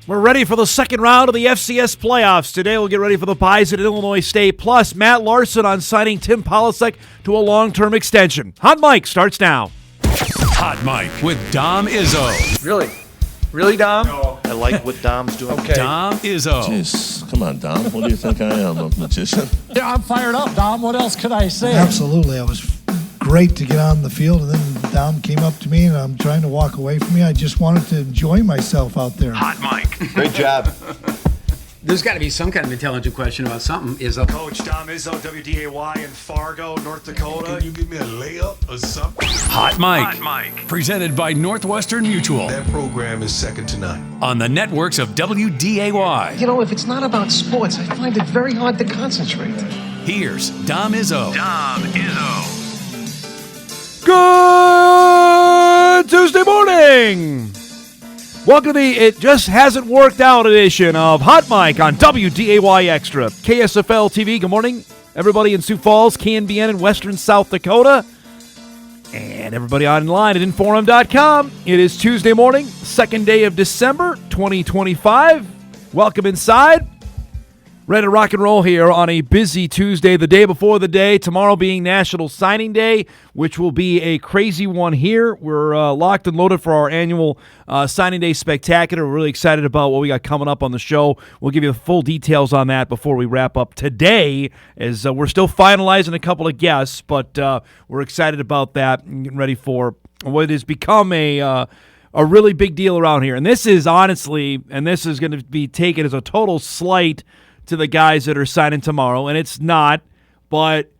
We're ready for the second round of the FCS playoffs. Today we'll get ready for the Bison at Illinois State. Plus, Matt Larsen on signing Tim Polasek to a long-term extension. Hot Mike starts now. Hot Mike with Dom Izzo. Really? Really, Dom? No. I like what Dom's doing. Okay. Dom Izzo. Jeez, come on, Dom. What do you think I am, a magician? Yeah, I'm fired up, Dom. What else could I say? Absolutely. I was great to get on the field, and then Dom came up to me, and I'm trying to walk away from me. I just wanted to enjoy myself out there. Hot Mike. Great job. There's got to be some kind of intelligent question about something. Coach Dom Izzo, WDAY in Fargo, North Dakota. Can you give me a layup or something? Hot Mike. Presented by Northwestern Mutual. That program is second to none. On the networks of WDAY. You know, if it's not about sports, I find it very hard to concentrate. Here's Dom Izzo. Good Tuesday morning. Welcome to the It Just Hasn't Worked Out edition of Hot Mike on WDAY Extra. KSFL TV, good morning. Everybody in Sioux Falls, KNBN in Western South Dakota, and everybody online at Inforum.com. It is Tuesday morning, second day of December 2025. Welcome inside. Ready to rock and roll here on a busy Tuesday, the day before the day, tomorrow being National Signing Day, which will be a crazy one here. We're locked and loaded for our annual Signing Day Spectacular. We're really excited about what we got coming up on the show. We'll give you the full details on that before we wrap up today, as we're still finalizing a couple of guests, but we're excited about that and getting ready for what has become a really big deal around here. And this is honestly, and this is going to be taken as a total slight to the guys that are signing tomorrow, and it's not, but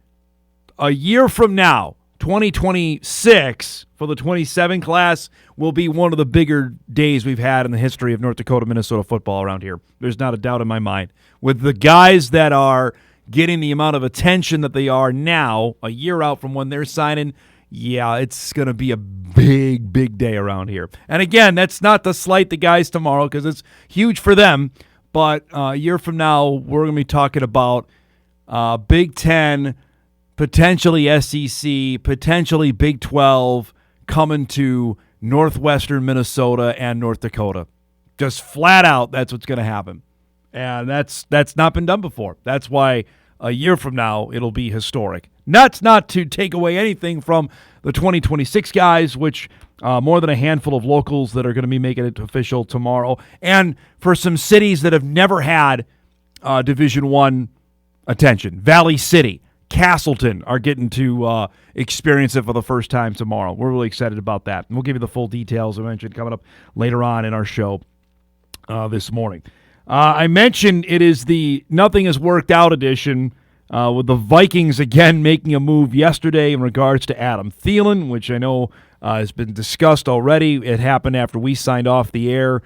a year from now, 2026, for the 27 class, will be one of the bigger days we've had in the history of North Dakota, Minnesota football around here. There's not a doubt in my mind. With the guys that are getting the amount of attention that they are now, a year out from when they're signing, yeah, it's going to be a big, big day around here. And again, that's not to slight the guys tomorrow, because it's huge for them. But a year from now, we're going to be talking about Big Ten, potentially SEC, potentially Big 12 coming to northwestern Minnesota and North Dakota. Just flat out, that's what's going to happen. And that's not been done before. That's why a year from now, it'll be historic. That's not to take away anything from the 2026 guys, which more than a handful of locals that are going to be making it official tomorrow. And for some cities that have never had Division I attention, Valley City, Castleton are getting to experience it for the first time tomorrow. We're really excited about that. And we'll give you the full details I mentioned coming up later on in our show this morning. I mentioned it is the Nothing Has Worked Out edition, with the Vikings again making a move yesterday in regards to Adam Thielen, which I know has been discussed already. It happened after we signed off the air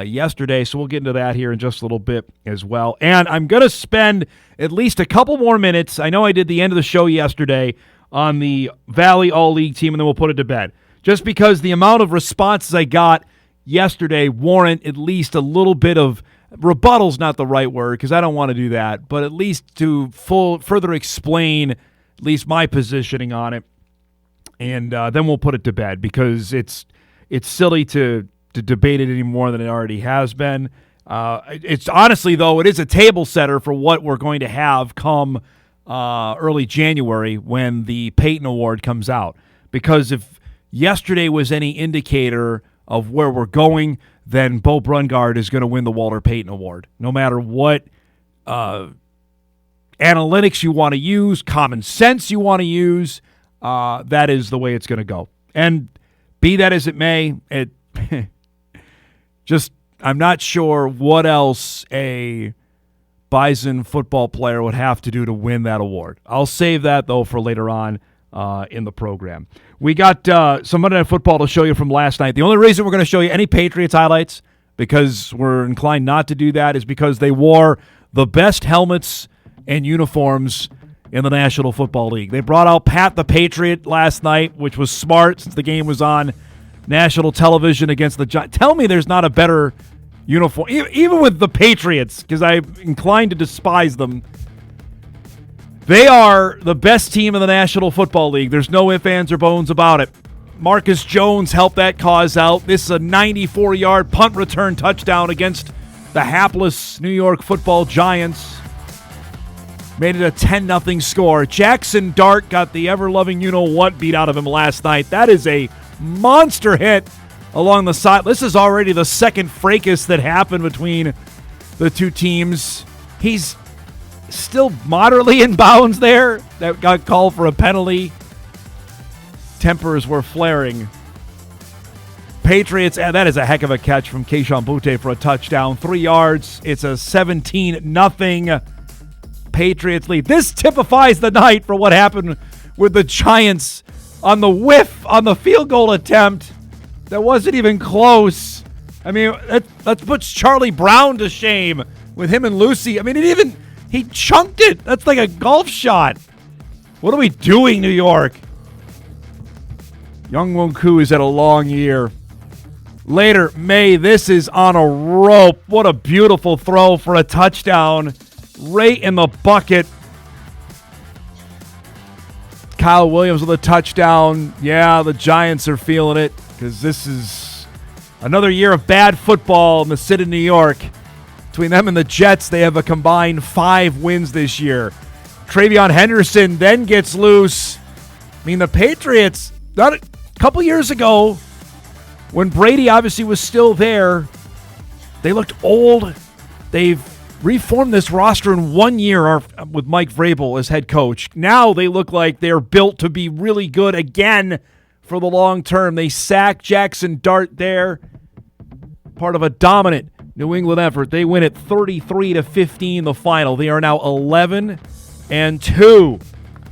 yesterday, so we'll get into that here in just a little bit as well. And I'm going to spend at least a couple more minutes. I know I did the end of the show yesterday on the Valley All-League team, and then we'll put it to bed. Just because the amount of responses I got yesterday warrant at least a little bit of rebuttal's not the right word, because I don't want to do that, but at least to further explain at least my positioning on it, and then we'll put it to bed, because it's silly to debate it any more than it already has been. It's honestly, though, it is a table setter for what we're going to have come early January when the Peyton Award comes out, because if yesterday was any indicator of where we're going, then Bo Brungard is going to win the Walter Payton Award. No matter what analytics you want to use, common sense you want to use, that is the way it's going to go. And be that as it may, it just, I'm not sure what else a Bison football player would have to do to win that award. I'll save that, though, for later on in the program. We got some Monday Night Football to show you from last night. The only reason we're going to show you any Patriots highlights, because we're inclined not to do that, is because they wore the best helmets and uniforms in the National Football League. They brought out Pat the Patriot last night, which was smart since the game was on national television against the Giants. Tell me there's not a better uniform, even with the Patriots, because I'm inclined to despise them. They are the best team in the National Football League. There's no ifs, ands, or bones about it. Marcus Jones helped that cause out. This is a 94-yard punt return touchdown against the hapless New York Football Giants. Made it a 10-0 score. Jackson Dart got the ever-loving you-know-what beat out of him last night. That is a monster hit along the side. This is already the second fracas that happened between the two teams. He's still moderately in bounds there. That got called for a penalty. Tempers were flaring. Patriots, that is a heck of a catch from Keishon Butte for a touchdown. 3 yards. It's a 17-0 Patriots lead. This typifies the night for what happened with the Giants on the whiff on the field goal attempt. That wasn't even close. I mean, that puts Charlie Brown to shame with him and Lucy. I mean, he chunked it. That's like a golf shot. What are we doing, New York? Young Wonku has had a long year. Later, May, this is on a rope. What a beautiful throw for a touchdown. Right in the bucket. Kyle Williams with a touchdown. Yeah, the Giants are feeling it because this is another year of bad football in the city of New York. Between them and the Jets, they have a combined 5 wins this year. Travion Henderson then gets loose. I mean, the Patriots, not a couple years ago, when Brady obviously was still there, they looked old. They've reformed this roster in 1 year with Mike Vrabel as head coach. Now they look like they're built to be really good again for the long term. They sacked Jackson Dart there. Part of a dominant New England effort. They win it 33-15 the final. They are now 11-2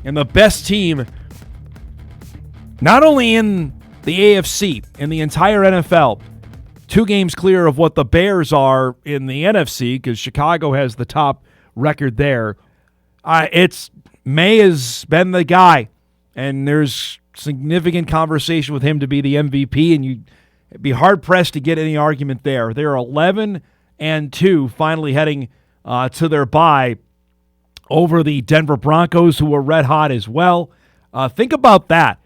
and the best team not only in the AFC, in the entire NFL. 2 games clear of what the Bears are in the NFC because Chicago has the top record there. May has been the guy, and there's significant conversation with him to be the MVP, and you'd be hard-pressed to get any argument there. They're 11-2, finally heading to their bye over the Denver Broncos, who were red hot as well. Think about that.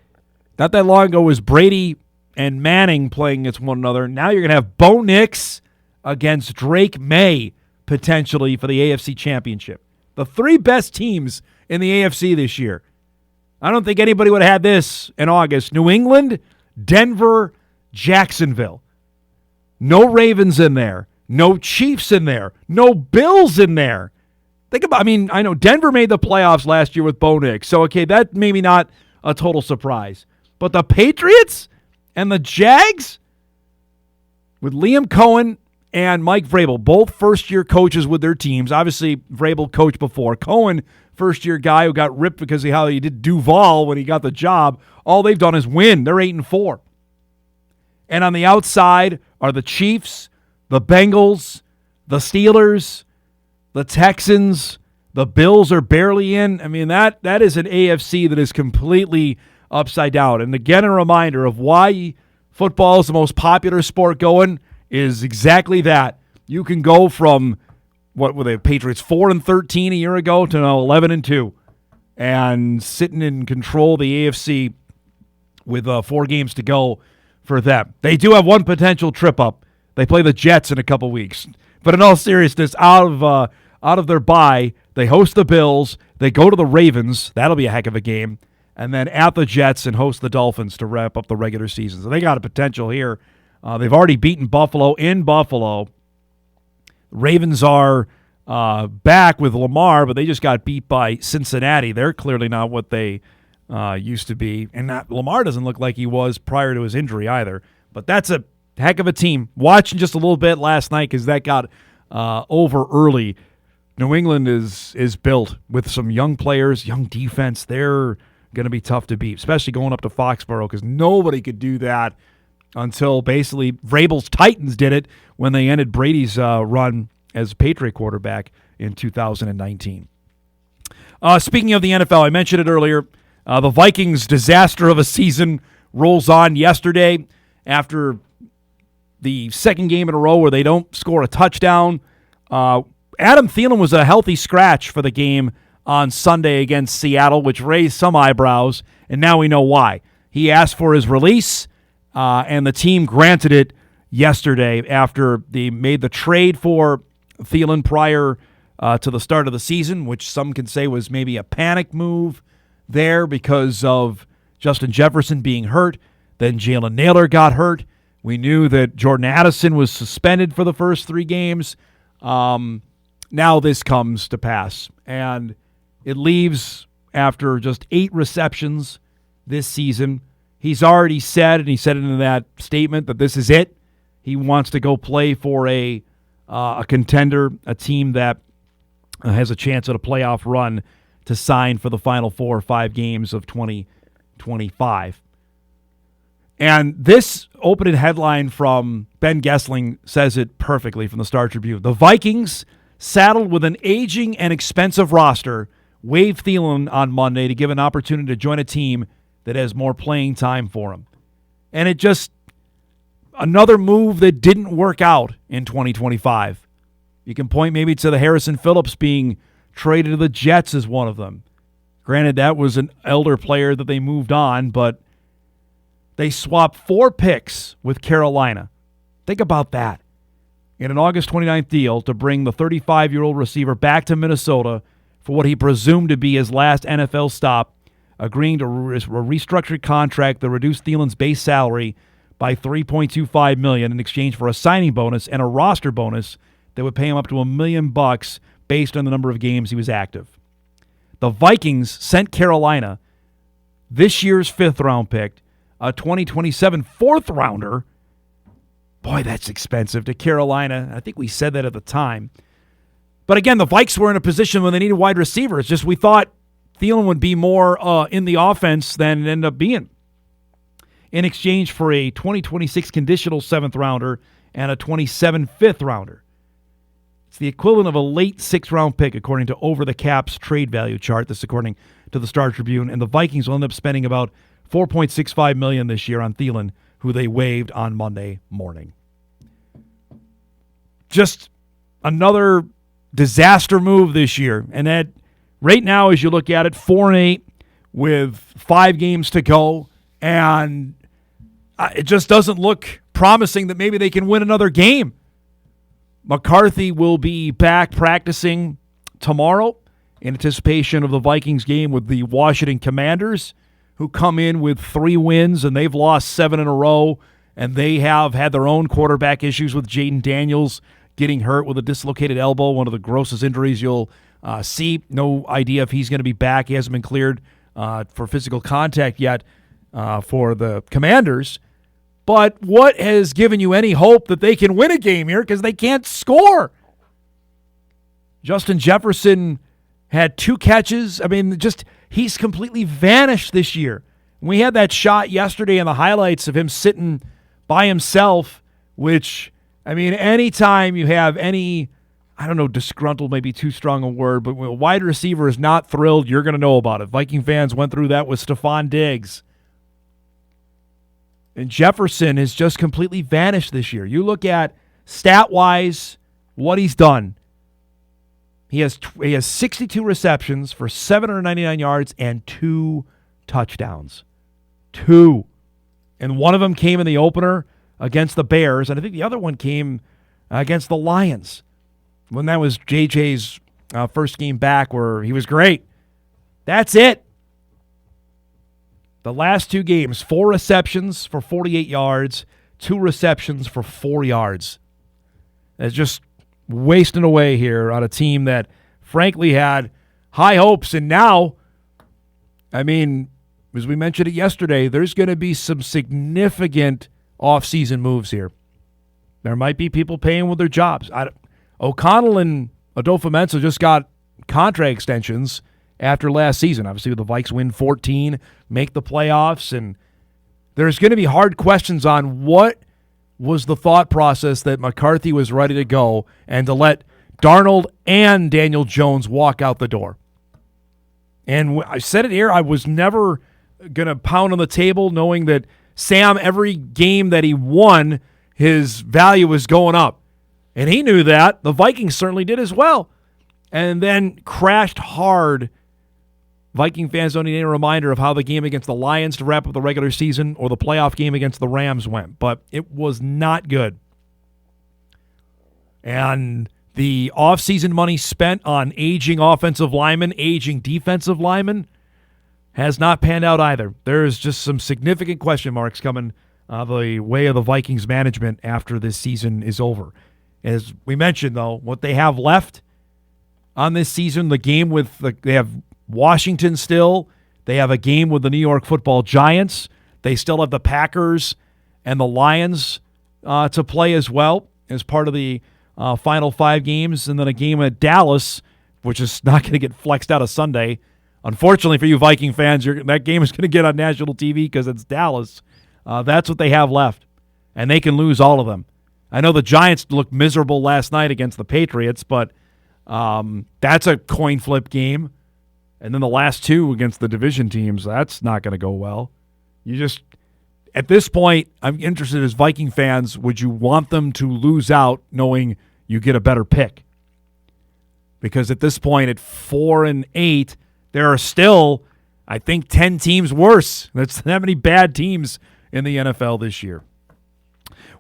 Not that long ago was Brady and Manning playing against one another. Now you're going to have Bo Nix against Drake May, potentially, for the AFC Championship. The 3 best teams in the AFC this year. I don't think anybody would have had this in August. New England, Denver, Jacksonville. No Ravens in there. No Chiefs in there. No Bills in there. I know Denver made the playoffs last year with Bo Nix. So, okay, that maybe not a total surprise. But the Patriots and the Jags with Liam Cohen and Mike Vrabel, both first-year coaches with their teams. Obviously, Vrabel coached before. Cohen, first-year guy who got ripped because of how he did Duval when he got the job. All they've done is win. They're 8-4. And on the outside are the Chiefs, the Bengals, the Steelers, the Texans. The Bills are barely in. I mean, that is an AFC that is completely upside down. And again, a reminder of why football is the most popular sport going is exactly that. You can go from, what were the Patriots, 4-13 a year ago to now 11-2 and sitting in control of the AFC with 4 games to go for them. They do have one potential trip up. They play the Jets in a couple weeks. But in all seriousness, out of their bye, they host the Bills. They go to the Ravens. That'll be a heck of a game. And then at the Jets and host the Dolphins to wrap up the regular season. So they got a potential here. They've already beaten Buffalo in Buffalo. Ravens are back with Lamar, but they just got beat by Cincinnati. They're clearly not what they used to be. And Lamar doesn't look like he was prior to his injury either. But that's a heck of a team. Watching just a little bit last night because that got over early. New England is built with some young players, young defense. They're going to be tough to beat, especially going up to Foxborough because nobody could do that until basically Vrabel's Titans did it when they ended Brady's run as Patriot quarterback in 2019. Speaking of the NFL, I mentioned it earlier. The Vikings' disaster of a season rolls on yesterday after the second game in a row where they don't score a touchdown. Adam Thielen was a healthy scratch for the game on Sunday against Seattle, which raised some eyebrows, and now we know why. He asked for his release, and the team granted it yesterday after they made the trade for Thielen prior to the start of the season, which some can say was maybe a panic move there because of Justin Jefferson being hurt. Then Jalen Naylor got hurt. We knew that Jordan Addison was suspended for the first 3 games. Now this comes to pass, and it leaves after just 8 receptions this season. He's already said, and he said it in that statement, that this is it. He wants to go play for a contender, a team that has a chance at a playoff run to sign for the final 4 or 5 games of 2025. And this opening headline from Ben Gessling says it perfectly from the Star Tribune. The Vikings, saddled with an aging and expensive roster, waived Thielen on Monday to give an opportunity to join a team that has more playing time for him. And it just, another move that didn't work out in 2025. You can point maybe to the Harrison Phillips being traded to the Jets as one of them. Granted, that was an elder player that they moved on, but they swapped 4 picks with Carolina. Think about that. In an August 29th deal to bring the 35-year-old receiver back to Minnesota for what he presumed to be his last NFL stop, agreeing to a restructured contract that reduced Thielen's base salary by $3.25 million in exchange for a signing bonus and a roster bonus that would pay him up to $1 million based on the number of games he was active. The Vikings sent Carolina this year's 5th-round pick, a 2027 4th-rounder. Boy, that's expensive to Carolina. I think we said that at the time. But again, the Vikes were in a position when they needed wide receivers. It's just we thought Thielen would be more in the offense than it ended up being. In exchange for a 2026 conditional 7th-rounder and a 27 5th-rounder. It's the equivalent of a late 6th-round pick, according to Over the Cap's trade value chart. This according to the Star Tribune. And the Vikings will end up spending about $4.65 million this year on Thielen, who they waived on Monday morning. Just another disaster move this year. And that right now, as you look at it, 4-8 with 5 games to go. And it just doesn't look promising that maybe they can win another game. McCarthy will be back practicing tomorrow in anticipation of the Vikings game with the Washington Commanders, who come in with 3 wins, and they've lost 7 in a row, and they have had their own quarterback issues with Jaden Daniels getting hurt with a dislocated elbow, one of the grossest injuries you'll see. No idea if he's going to be back. He hasn't been cleared for physical contact yet for the Commanders. But what has given you any hope that they can win a game here? Because they can't score. Justin Jefferson had 2 catches. I mean, just he's completely vanished this year. We had that shot yesterday in the highlights of him sitting by himself, which, I mean, anytime you have any, I don't know, disgruntled may be too strong a word, but when a wide receiver is not thrilled, you're going to know about it. Viking fans went through that with Stephon Diggs. And Jefferson has just completely vanished this year. You look at stat-wise what he's done. He has 62 receptions for 799 yards and 2 touchdowns. 2. And one of them came in the opener against the Bears, and I think the other one came against the Lions when that was JJ's first game back where he was great. That's it. The last 2 games, 4 receptions for 48 yards, 2 receptions for 4 yards. It's just wasting away here on a team that, frankly, had high hopes. And now, I mean, as we mentioned it yesterday, there's going to be some significant offseason moves here. There might be people paying with their jobs. O'Connell and Adolfo-Mensa just got contract extensions after last season. Obviously, the Vikes win 14, make the playoffs, and there's going to be hard questions on what was the thought process that McCarthy was ready to go and to let Darnold and Daniel Jones walk out the door. And I said it here, I was never going to pound on the table knowing that Sam, every game that he won, his value was going up. And he knew that. The Vikings certainly did as well. And then crashed hard Viking fans don't need any reminder of how the game against the Lions to wrap up the regular season or the playoff game against the Rams went, but it was not good. And the offseason money spent on aging offensive linemen, aging defensive linemen, has not panned out either. There's just some significant question marks coming the way of the Vikings management after this season is over. As we mentioned, though, what they have left on this season, the game with they have Washington still. They have a game with the New York Football Giants. They still have the Packers and the Lions to play as well as part of the final 5 games, and then a game at Dallas, which is not going to get flexed out of Sunday. Unfortunately for you Viking fans, that game is going to get on national TV because it's Dallas. That's what they have left, and they can lose all of them. I know the Giants looked miserable last night against the Patriots, but that's a coin flip game. And then the last 2 against the division teams, that's not going to go well. At this point, I'm interested as Viking fans, would you want them to lose out knowing you get a better pick? Because at this point, at 4-8, there are still, I think, 10 teams worse. That's that many bad teams in the NFL this year.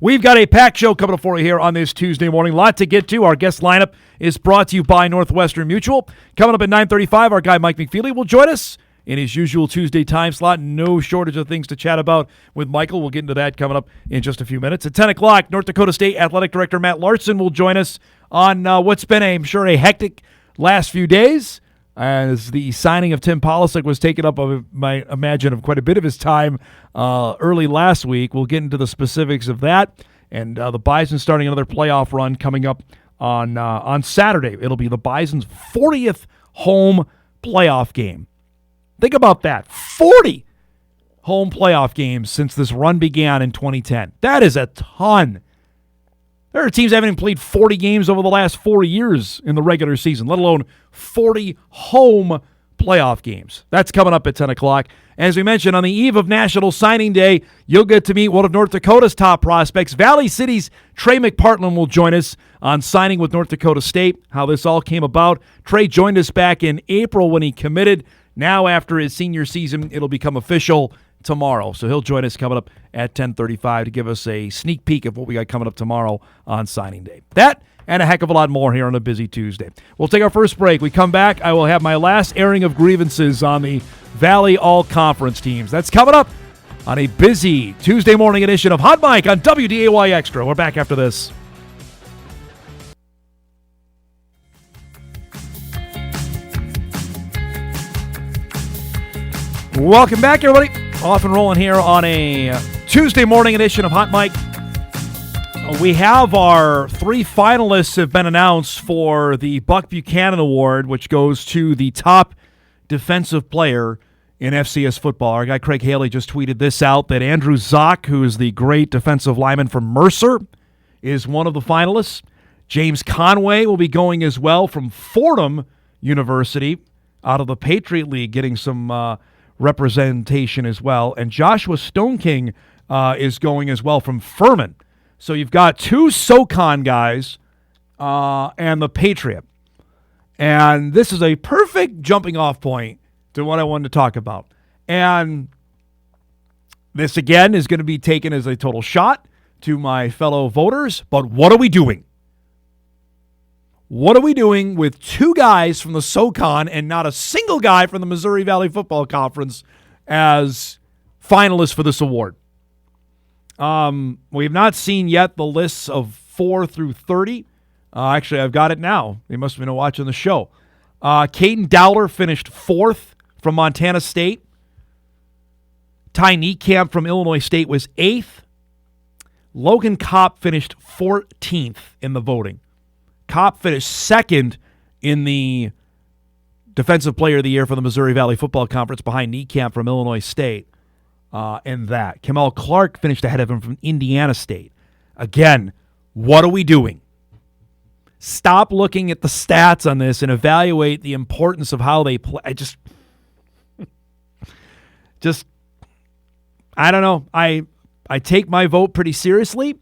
We've got a packed show coming up for you here on this Tuesday morning. A lot to get to. Our guest lineup is brought to you by Northwestern Mutual. Coming up at 9:35, our guy Mike McFeely will join us in his usual Tuesday time slot. No shortage of things to chat about with Michael. We'll get into that coming up in just a few minutes. At 10 o'clock, North Dakota State Athletic Director Matt Larsen will join us on what's been, I'm sure, a hectic last few days, as the signing of Tim Polisic was taken up, I imagine, of quite a bit of his time early last week. We'll get into the specifics of that. And the Bison starting another playoff run coming up on Saturday. It'll be the Bison's 40th home playoff game. Think about that. 40 home playoff games since this run began in 2010. That is a ton. There are teams that haven't even played 40 games over the last 4 years in the regular season, let alone 40 home playoff games. That's coming up at 10 o'clock. As we mentioned, on the eve of National Signing Day, you'll get to meet one of North Dakota's top prospects. Valley City's Trey McPartland will join us on signing with North Dakota State, how this all came about. Trey joined us back in April when he committed. Now, after his senior season, it'll become official tomorrow. So he'll join us coming up at 10:35 to give us a sneak peek of what we got coming up tomorrow on signing day. That and a heck of a lot more here on a busy Tuesday. We'll take our first break. We come back, I will have my last airing of grievances on the Valley All-Conference teams. That's coming up on a busy Tuesday morning edition of Hot Mic on WDAY Extra. We're back after this. Welcome back, everybody. Off and rolling here on a Tuesday morning edition of Hot Mic. We have our 3 finalists have been announced for the Buck Buchanan Award, which goes to the top defensive player in FCS football. Our guy Craig Haley just tweeted this out, that Andrew Zock, who is the great defensive lineman from Mercer, is one of the finalists. James Conway will be going as well from Fordham University out of the Patriot League, getting some representation as well. And Joshua Stoneking is going as well from Furman. So you've got 2 SoCon guys and the Patriot. And this is a perfect jumping off point to what I wanted to talk about. And this, again, is going to be taken as a total shot to my fellow voters. But what are we doing? What are we doing with 2 guys from the SoCon and not a single guy from the Missouri Valley Football Conference as finalists for this award? We have not seen yet the lists of 4 through 30. Actually, I've got it now. They must have been watching the show. Caden Dowler finished 4th from Montana State. Ty Niekamp from Illinois State was 8th. Logan Kopp finished 14th in the voting. Kopp finished 2nd in the Defensive Player of the Year for the Missouri Valley Football Conference behind Niekamp from Illinois State. And that. Kamal Clark finished ahead of him from Indiana State. Again, what are we doing? Stop looking at the stats on this and evaluate the importance of how they play. I don't know. I take my vote pretty seriously.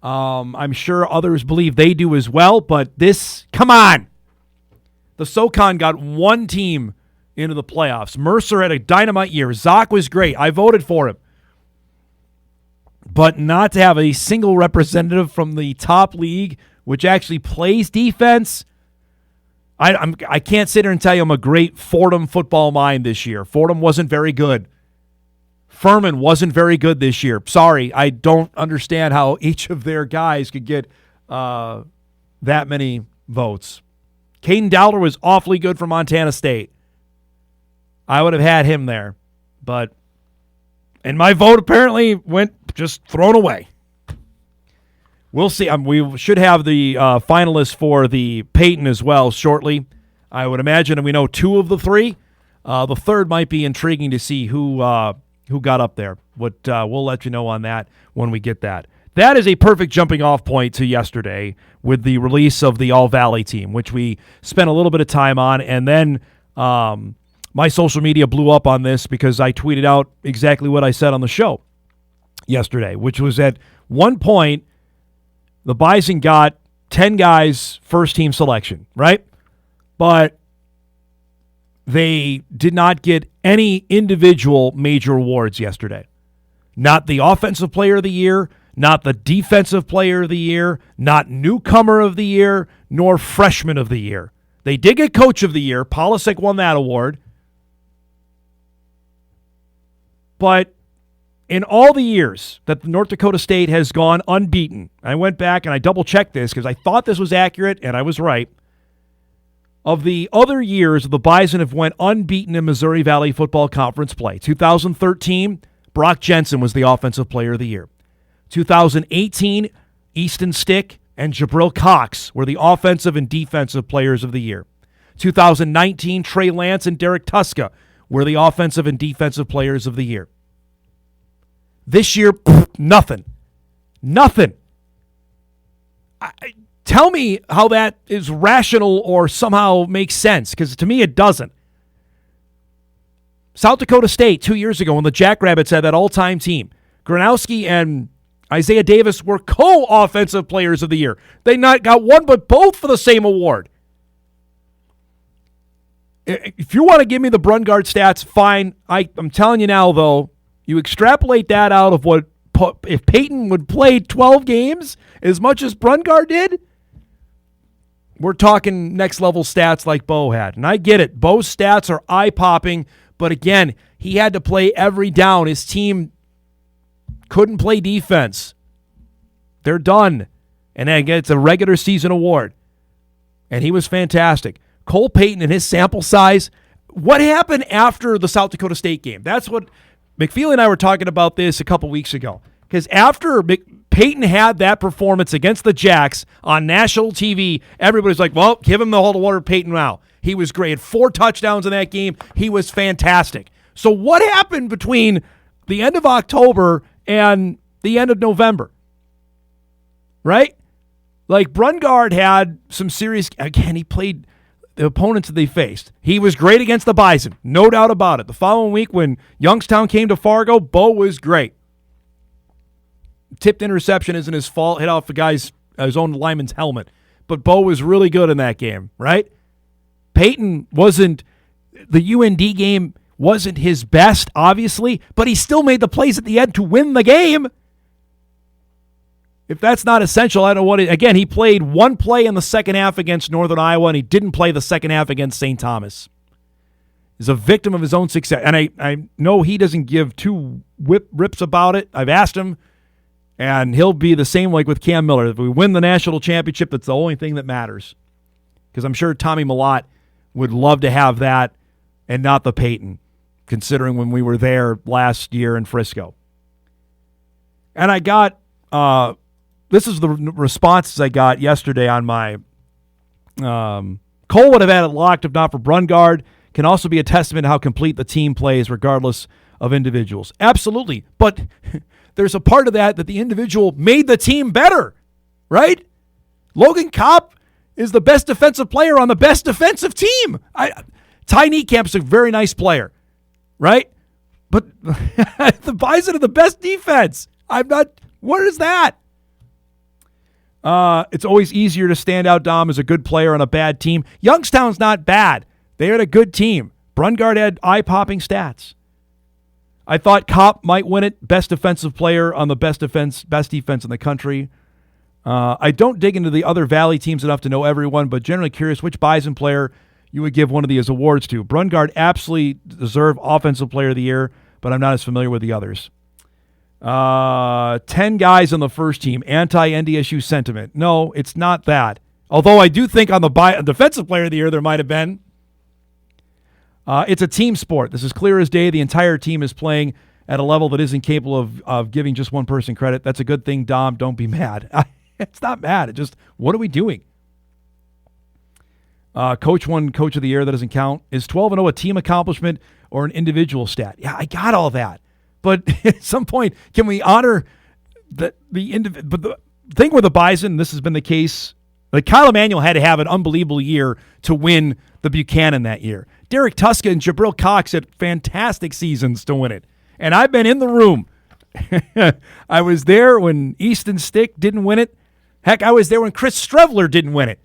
I'm sure others believe they do as well, but this, come on. The SoCon got 1 team into the playoffs. Mercer had a dynamite year. Zoc was great. I voted for him. But not to have a single representative from the top league, which actually plays defense, I can't sit here and tell you I'm a great Fordham football mind this year. Fordham wasn't very good. Furman wasn't very good this year. Sorry, I don't understand how each of their guys could get that many votes. Caden Dowler was awfully good for Montana State. I would have had him there. And my vote apparently went just thrown away. We'll see. We should have the finalists for the Peyton as well shortly. I would imagine, and we know 2 of the 3. The third might be intriguing to see who got up there. We'll let you know on that when we get that. That is a perfect jumping off point to yesterday with the release of the All-Valley team, which we spent a little bit of time on, and then my social media blew up on this because I tweeted out exactly what I said on the show yesterday, which was at one point the Bison got 10 guys first-team selection, right? But they did not get any individual major awards yesterday. Not the Offensive Player of the Year, not the Defensive Player of the Year, not Newcomer of the Year, nor Freshman of the Year. They did get Coach of the Year. Polisic won that award. But in all the years that North Dakota State has gone unbeaten, I went back and I double-checked this because I thought this was accurate, and I was right. Of the other years, the Bison have went unbeaten in Missouri Valley Football Conference play. 2013, Brock Jensen was the Offensive Player of the Year. 2018, Easton Stick and Jabril Cox were the Offensive and Defensive Players of the Year. 2019, Trey Lance and Derek Tuska were the Offensive and Defensive Players of the Year. This year, nothing. Nothing. Tell me how that is rational or somehow makes sense, because to me it doesn't. South Dakota State 2 years ago when the Jackrabbits had that all-time team, Gronowski and Isaiah Davis were co-offensive players of the year. They not got one but both for the same award. If you want to give me the Brungard stats, fine. I'm telling you now, though, you extrapolate that out of what if Peyton would play 12 games as much as Brungard did, we're talking next-level stats like Bo had. And I get it. Bo's stats are eye-popping, but again, he had to play every down. His team couldn't play defense. They're done. And again, it's a regular season award. And he was fantastic. Cole Peyton and his sample size, what happened after the South Dakota State game? That's what McFeely and I were talking about this a couple weeks ago. Because after Peyton had that performance against the Jacks on national TV, everybody's like, well, give him the hold of water Peyton now. He was great. 4 touchdowns in that game. He was fantastic. So what happened between the end of October and the end of November? Right? Like, Brungard had some serious, again, he played the opponents that they faced. He was great against the Bison, no doubt about it. The following week when Youngstown came to Fargo, Bo was great. Tipped interception isn't his fault, hit off his own lineman's helmet. But Bo was really good in that game, right? Peyton wasn't, the UND game wasn't his best, obviously, but he still made the plays at the end to win the game. If that's not essential, I don't know what it. Again, he played one play in the second half against Northern Iowa, and he didn't play the second half against St. Thomas. He's a victim of his own success. And I know he doesn't give two rips about it. I've asked him, and he'll be the same like with Cam Miller. If we win the national championship, that's the only thing that matters. Because I'm sure Tommy Millott would love to have that and not the Peyton, considering when we were there last year in Frisco. And I got... this is the responses I got yesterday on my Cole would have had it locked if not for Brungard. Can also be a testament to how complete the team plays regardless of individuals. Absolutely. But there's a part of that the individual made the team better, right? Logan Kopp is the best defensive player on the best defensive team. Ty Niecamp's a very nice player, right? But the Bison are the best defense. What is that? It's always easier to stand out, Dom, as a good player on a bad team. Youngstown's not bad. They had a good team. Brungard had eye-popping stats. I thought Kopp might win it, best defensive player on the best defense in the country. I don't dig into the other Valley teams enough to know everyone, but generally curious which Bison player you would give one of these awards to. Brungard absolutely deserved Offensive Player of the Year, but I'm not as familiar with the others. 10 guys on the first team, anti-NDSU sentiment. No, it's not that. Although I do think on the Defensive Player of the Year there might have been. It's a team sport. This is clear as day. The entire team is playing at a level that isn't capable of giving just one person credit. That's a good thing, Dom. Don't be mad. It's not mad. It's just, what are we doing? Coach won Coach of the Year. That doesn't count. Is 12-0 a team accomplishment or an individual stat? Yeah, I got all that. But at some point, can we honor but the thing with the Bison, this has been the case, like Kyle Emanuel had to have an unbelievable year to win the Buchanan that year. Derek Tuska and Jabril Cox had fantastic seasons to win it. And I've been in the room. I was there when Easton Stick didn't win it. Heck, I was there when Chris Strevler didn't win it.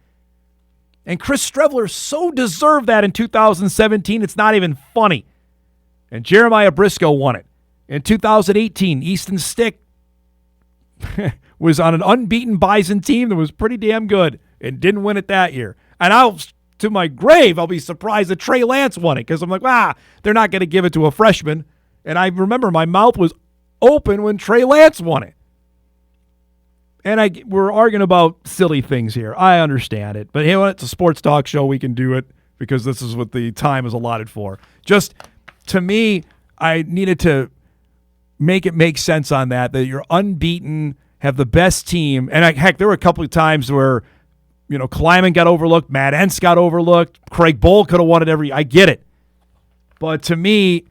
And Chris Strevler so deserved that in 2017, it's not even funny. And Jeremiah Briscoe won it. In 2018, Easton Stick was on an unbeaten Bison team that was pretty damn good and didn't win it that year. And to my grave, I'll be surprised that Trey Lance won it because I'm like, they're not going to give it to a freshman. And I remember my mouth was open when Trey Lance won it. And we're arguing about silly things here. I understand it. But hey, when it's a sports talk show, we can do it because this is what the time is allotted for. Just, to me, I needed to make it make sense on that you're unbeaten, have the best team. And heck, there were a couple of times where, Kleiman got overlooked, Matt Entz got overlooked, Craig Bohl could have won it I get it. But to me,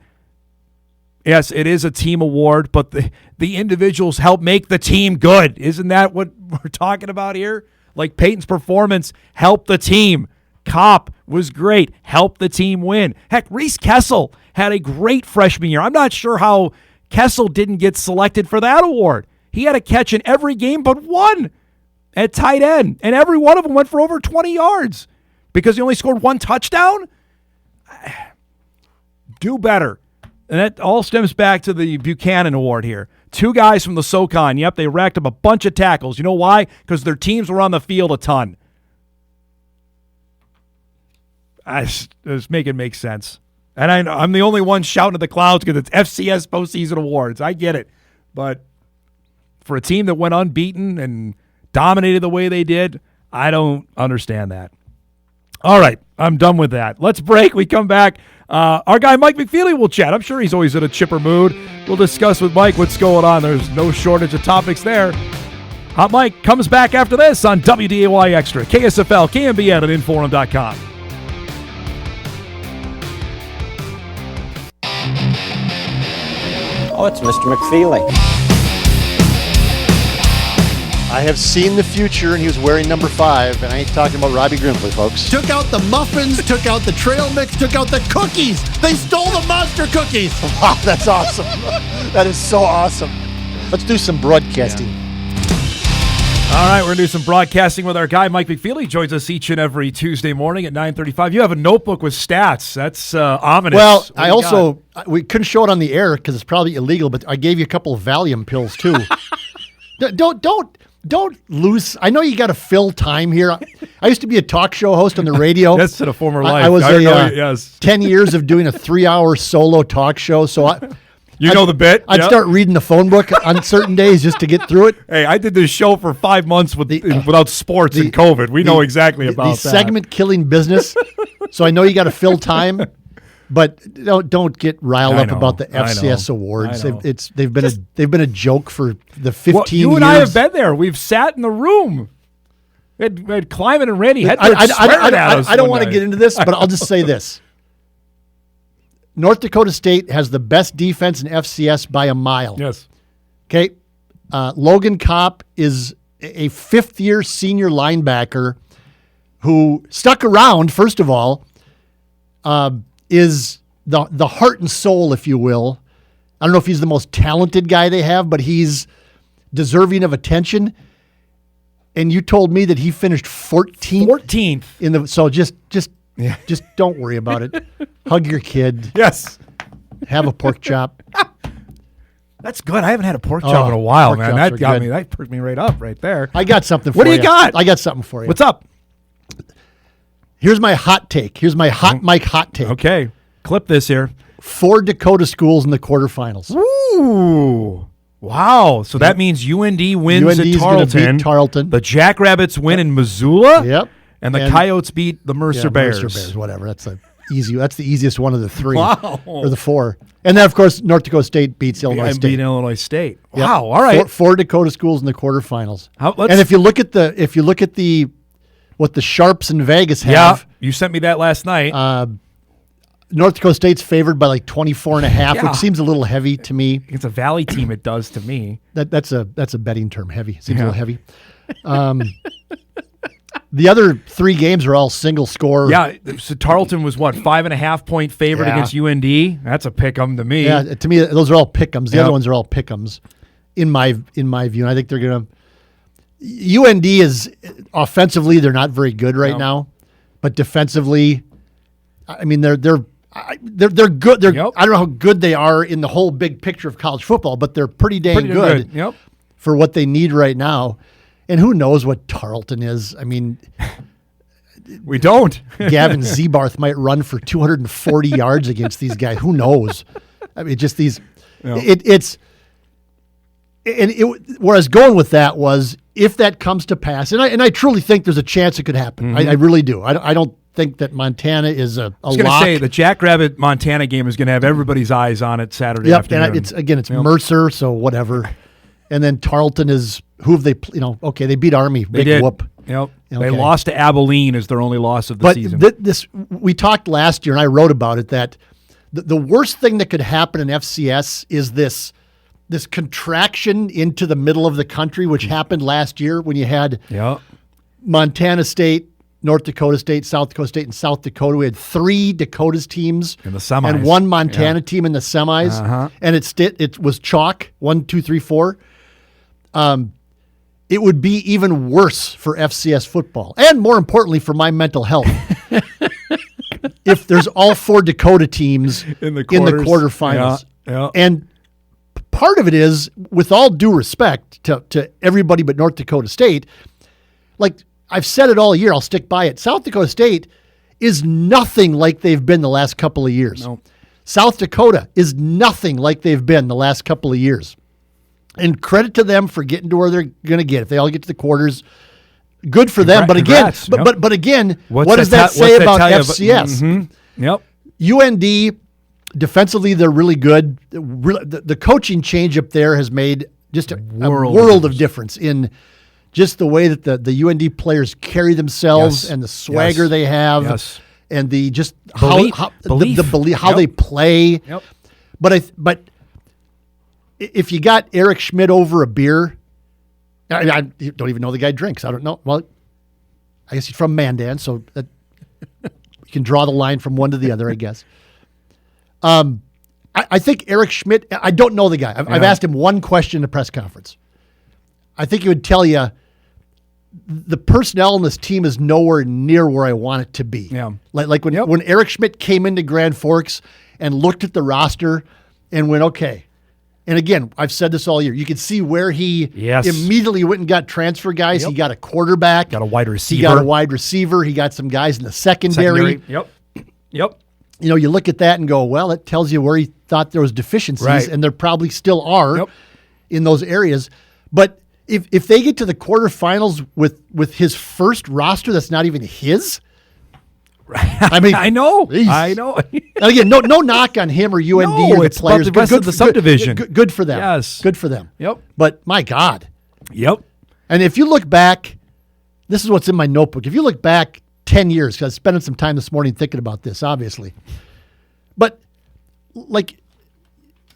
yes, it is a team award, but the individuals help make the team good. Isn't that what we're talking about here? Like Peyton's performance helped the team. Kopp was great, helped the team win. Heck, Reese Kessel had a great freshman year. I'm not sure how Kessel didn't get selected for that award. He had a catch in every game but one at tight end, and every one of them went for over 20 yards because he only scored one touchdown? Do better. And that all stems back to the Buchanan Award here. 2 guys from the SoCon. Yep, they racked up a bunch of tackles. You know why? Because their teams were on the field a ton. Just make it make sense. And I know I'm the only one shouting at the clouds because it's FCS postseason awards. I get it. But for a team that went unbeaten and dominated the way they did, I don't understand that. All right, I'm done with that. Let's break. We come back. Our guy Mike McFeely will chat. I'm sure he's always in a chipper mood. We'll discuss with Mike what's going on. There's no shortage of topics there. Hot Mike comes back after this on WDAY Extra, KSFL, KMBN, and Inforum.com. Oh, it's Mr. McFeely. I have seen the future, and he was wearing number 5, and I ain't talking about Robbie Grimsley, folks. Took out the muffins, took out the trail mix, took out the cookies. They stole the monster cookies. Wow, that's awesome. That is so awesome. Let's do some broadcasting. All right, we're going to do some broadcasting with our guy, Mike McFeely. Joins us each and every Tuesday morning at 9:35. You have a notebook with stats. That's ominous. Well, we couldn't show it on the air because it's probably illegal, but I gave you a couple of Valium pills, too. Don't lose. I know you got to fill time here. I used to be a talk show host on the radio. That's in a former life. I was yes. 10 years of doing a 3-hour solo talk show. So I'd know the bit. I'd start reading the phone book on certain days just to get through it. Hey, I did this show for 5 months without sports and COVID. We know exactly about that. The segment killing business. So I know you got to fill time. But don't get riled up about the FCS awards. They've been a joke for the 15 years. You and I have been there. We've sat in the room. We had Kleiman and Randy. I don't want to get into this, but I'll just say this: North Dakota State has the best defense in FCS by a mile. Yes. Okay. Logan Kopp is a 5th-year senior linebacker who stuck around. First of all. Is the heart and soul, if you will. I don't know if he's the most talented guy they have, but he's deserving of attention. And you told me that he finished 14th. 14th. So just Yeah. Just don't worry about it. Hug your kid. Yes. Have a pork chop. That's good. I haven't had a pork chop in a while, pork man. chops That are got good. me. That perked me right up right there. I got something for you. What do you got? I got something for you. What's up? Here's my hot take. Here's my hot mic hot take. Okay. Clip this here. 4 Dakota schools in the quarterfinals. Ooh. Wow. So that means UND wins UND at is gonna Tarleton. beat Tarleton. The Jackrabbits win in Missoula. Yep. And the Coyotes beat the Mercer Bears. Mercer Bears, whatever. That's the easiest one of the 3. Wow. Or the 4. And then, of course, North Dakota State beats Illinois And State. beat Illinois State. Yep. Wow. All right. 4 Dakota schools in the quarterfinals. Let's- And if you look at the what the Sharps in Vegas Yeah. have, You sent me that last night. North Dakota State's favored by like 24.5, Yeah. which seems a little heavy to me. It's a Valley team. It does to me. That's a betting term. Heavy seems a little heavy. The other 3 games are all single score. Yeah. So Tarleton was what, 5.5 point favorite Yeah. against UND? That's a pick 'em to me. Yeah, to me, those are all pick'ems. The Yep. other ones are all pick'ems, in my view. And I think they're gonna. UND is offensively, they're not very good right now, but defensively, I mean, they're good. Yep. I don't know how good they are in the whole big picture of college football, but they're pretty dang good. Yep. For what they need right now. And who knows what Tarleton is? I mean, We don't. Gavin Zebarth might run for 240 yards against these guys. Who knows? I mean, just these. Yeah. Where I was going with that was if that comes to pass, and I truly think there's a chance it could happen. I really do. I don't think that Montana is a I was going to lock. say the Jackrabbit Montana game is going to have everybody's eyes on it Saturday Yep, afternoon. and it's Mercer, so whatever. And then Tarleton is who have they? Okay, they beat Army. They Big did. whoop. Yep. They Okay. lost to Abilene as their only loss of the But season. this we talked last year, and I wrote about it, that the worst thing that could happen in FCS is this contraction into the middle of the country, which happened last year when you had Montana State, North Dakota State, South Dakota State, and South Dakota. We had 3 Dakotas teams in the semis and 1 Montana team in the semis, and it was chalk 1, 2, 3, 4. It would be even worse for FCS football, and more importantly, for my mental health. If there's all 4 Dakota teams in the quarterfinals. Yeah. And part of it is, with all due respect to everybody but North Dakota State, like I've said it all year, I'll stick by it. South Dakota State is nothing like they've been the last couple of years. No. South Dakota is nothing like they've been the last couple of years. And credit to them for getting to where they're going to get. If they all get to the quarters, good for them. But again, Congrats. but again, What does that say about tell you FCS? Yep. UND, defensively, they're really good. The coaching change up there has made just a world of difference in just the way that the UND players carry themselves and the swagger they have and the just Belief. how they play. Yep. But if you got Eric Schmidt over a beer, I don't even know the guy drinks. I don't know. Well, I guess he's from Mandan, so that, you can draw the line from one to the other, I guess. I think Eric Schmidt, I don't know the guy. I've asked him one question in a press conference. I think he would tell you the personnel on this team is nowhere near where I want it to be. Yeah. Like when Eric Schmidt came into Grand Forks and looked at the roster and went, okay. And again, I've said this all year. You can see where he immediately went and got transfer guys. He got a quarterback. Got a wide receiver. He got a wide receiver. He got some guys in the secondary. Yep. You look at that and go, well, it tells you where he thought there was deficiencies, and there probably still are in those areas. But if they get to the quarterfinals with his first roster that's not even his, I mean, I know. And again, no knock on him or UND or the it's players. about the rest of the subdivision. Good for them. Yes. Good for them. Yep. But my God. Yep. And if you look back, this is what's in my notebook. If you look back 10 years, because I was spending some time this morning thinking about this, obviously. But like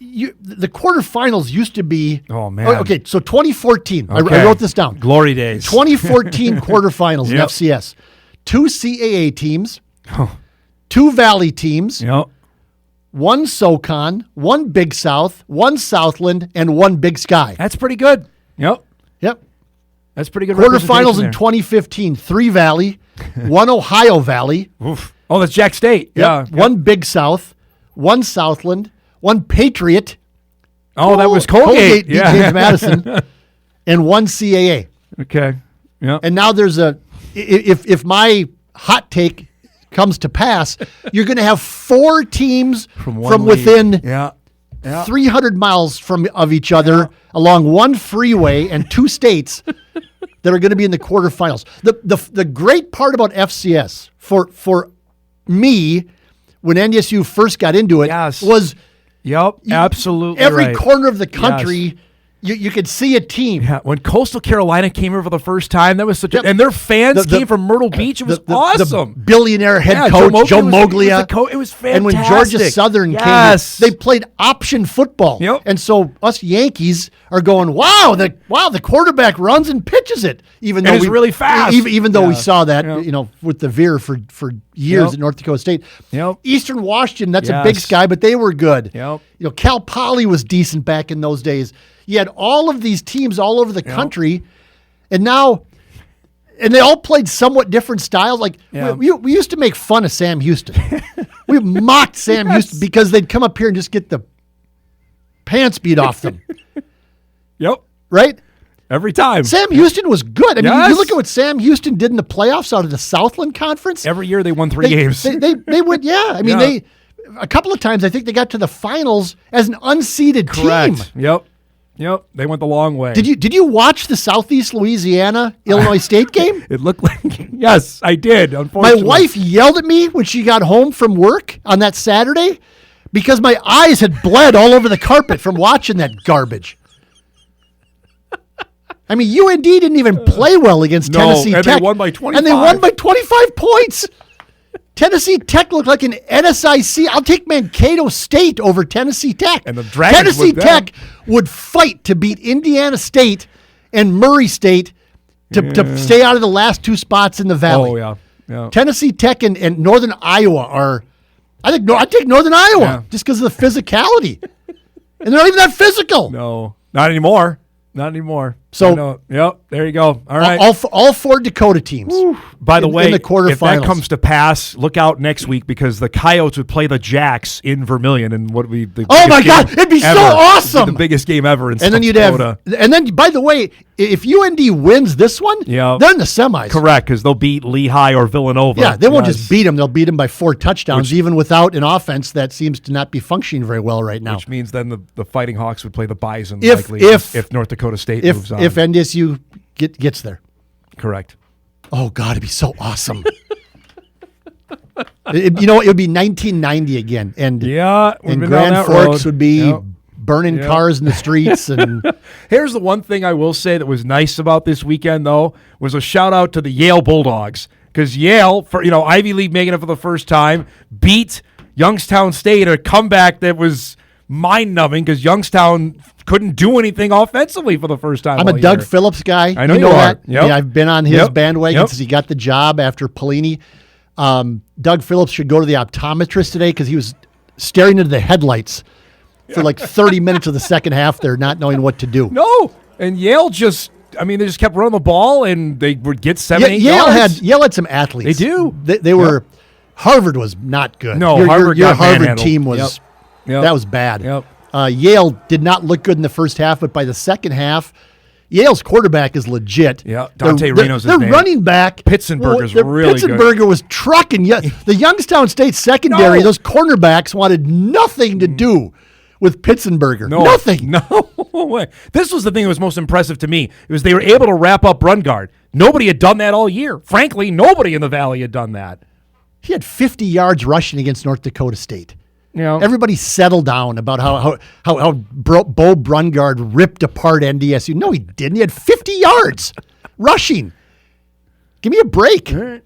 the quarterfinals used to be. Oh, man. Okay, so 2014. I wrote this down. Glory days. 2014 quarterfinals in FCS. 2 CAA teams, 2 Valley teams, 1 SoCon, 1 Big South, 1 Southland, and 1 Big Sky. That's pretty good. Yep. That's pretty good. Quarterfinals in 2015, 3 Valley, 1 Ohio Valley, Oh, that's Jack State. Yep. Yeah. One Big South, one Southland, one Patriot. Oh, that was Colgate. beat James Madison, and one CAA. Okay. Yeah. And now there's if my hot take comes to pass, you're going to have 4 teams from within 300 miles of each other along one freeway and 2 states that are going to be in the quarterfinals. The great part about FCS for me when NDSU first got into it was absolutely every right. corner of the country. You could see a team. Yeah, when Coastal Carolina came here for the first time, that was such and their fans came from Myrtle Beach. It was awesome. The billionaire head coach, Joe Moglia. It was fantastic. And when Georgia Southern came here, they played option football. Yep. And so us Yankees are going, wow, the quarterback runs and pitches it. Even though he's really fast. Even though we saw that, with the Veer for years at North Dakota State. Yep. Eastern Washington, that's a Big Sky, but they were good. Yep. Cal Poly was decent back in those days. You had all of these teams all over the country, and they all played somewhat different styles. Like we used to make fun of Sam Houston. We mocked Sam Houston because they'd come up here and just get the pants beat off them. Yep. Right? Every time. Sam Houston was good. I mean, you look at what Sam Houston did in the playoffs out of the Southland Conference. Every year they won 3 games. They would, I mean, they a couple of times I think they got to the finals as an unseeded team. Yep, they went the long way. Did you watch the Southeast Louisiana Illinois State game? It looked like yes, I did. Unfortunately, my wife yelled at me when she got home from work on that Saturday because my eyes had bled all over the carpet from watching that garbage. I mean, UND didn't even play well against Tennessee Tech. And they won by 25. And they won by 25 points. Tennessee Tech looked like an NSIC. I'll take Mankato State over Tennessee Tech. And the Dragons Tennessee Tech would fight to beat Indiana State and Murray State to stay out of the last 2 spots in the Valley. Oh, yeah. Tennessee Tech and Northern Iowa are – I'd take Northern Iowa just because of the physicality. And they're not even that physical. No, not anymore. Not anymore. So, there you go. All right. All 4 Dakota teams. By the way, in the quarterfinals. If that comes to pass, look out next week because the Coyotes would play the Jacks in Vermilion, and what would be the oh my God, it'd be so awesome! It'd be the biggest game ever in South then you'd Dakota. and then by the way, if UND wins this one, they're in the semis. Correct, because they'll beat Lehigh or Villanova. Yeah, they won't just beat them; they'll beat them by 4 touchdowns, even without an offense that seems to not be functioning very well right now. Which means then the Fighting Hawks would play the Bison if North Dakota State moves on. If NDSU gets there. Correct. Oh, God, it'd be so awesome. It would be 1990 again. And Grand Forks would be burning cars in the streets. And here's the one thing I will say that was nice about this weekend, though, was a shout-out to the Yale Bulldogs. Because Yale, for Ivy League making it for the first time, beat Youngstown State, a comeback that was mind-numbing because Youngstown couldn't do anything offensively for the first time. I'm a Doug Phillips guy. I know you know that. Yep. Yeah, I've been on his bandwagon since he got the job after Pelini. Doug Phillips should go to the optometrist today because he was staring into the headlights for like 30 minutes of the second half there, not knowing what to do. No, and Yale they just kept running the ball and they would get 7-8 yards. Yale had some athletes. They do. They were. Harvard was not good. No, your Harvard manhandled. team was. Yep. That was bad. Yep. Yale did not look good in the first half, but by the second half, Yale's quarterback is legit. Yeah, Dante Reno's his name. Their running back, Pitzenberger's really good. Pitzenberger was trucking. The Youngstown State secondary, those cornerbacks wanted nothing to do with Pitzenberger. Nothing. No way. This was the thing that was most impressive to me. It was they were able to wrap up run guard. Nobody had done that all year. Frankly, nobody in the Valley had done that. He had 50 yards rushing against North Dakota State. Everybody settled down about how Bo Brungard ripped apart NDSU. No, he didn't. He had 50 yards rushing. Give me a break. He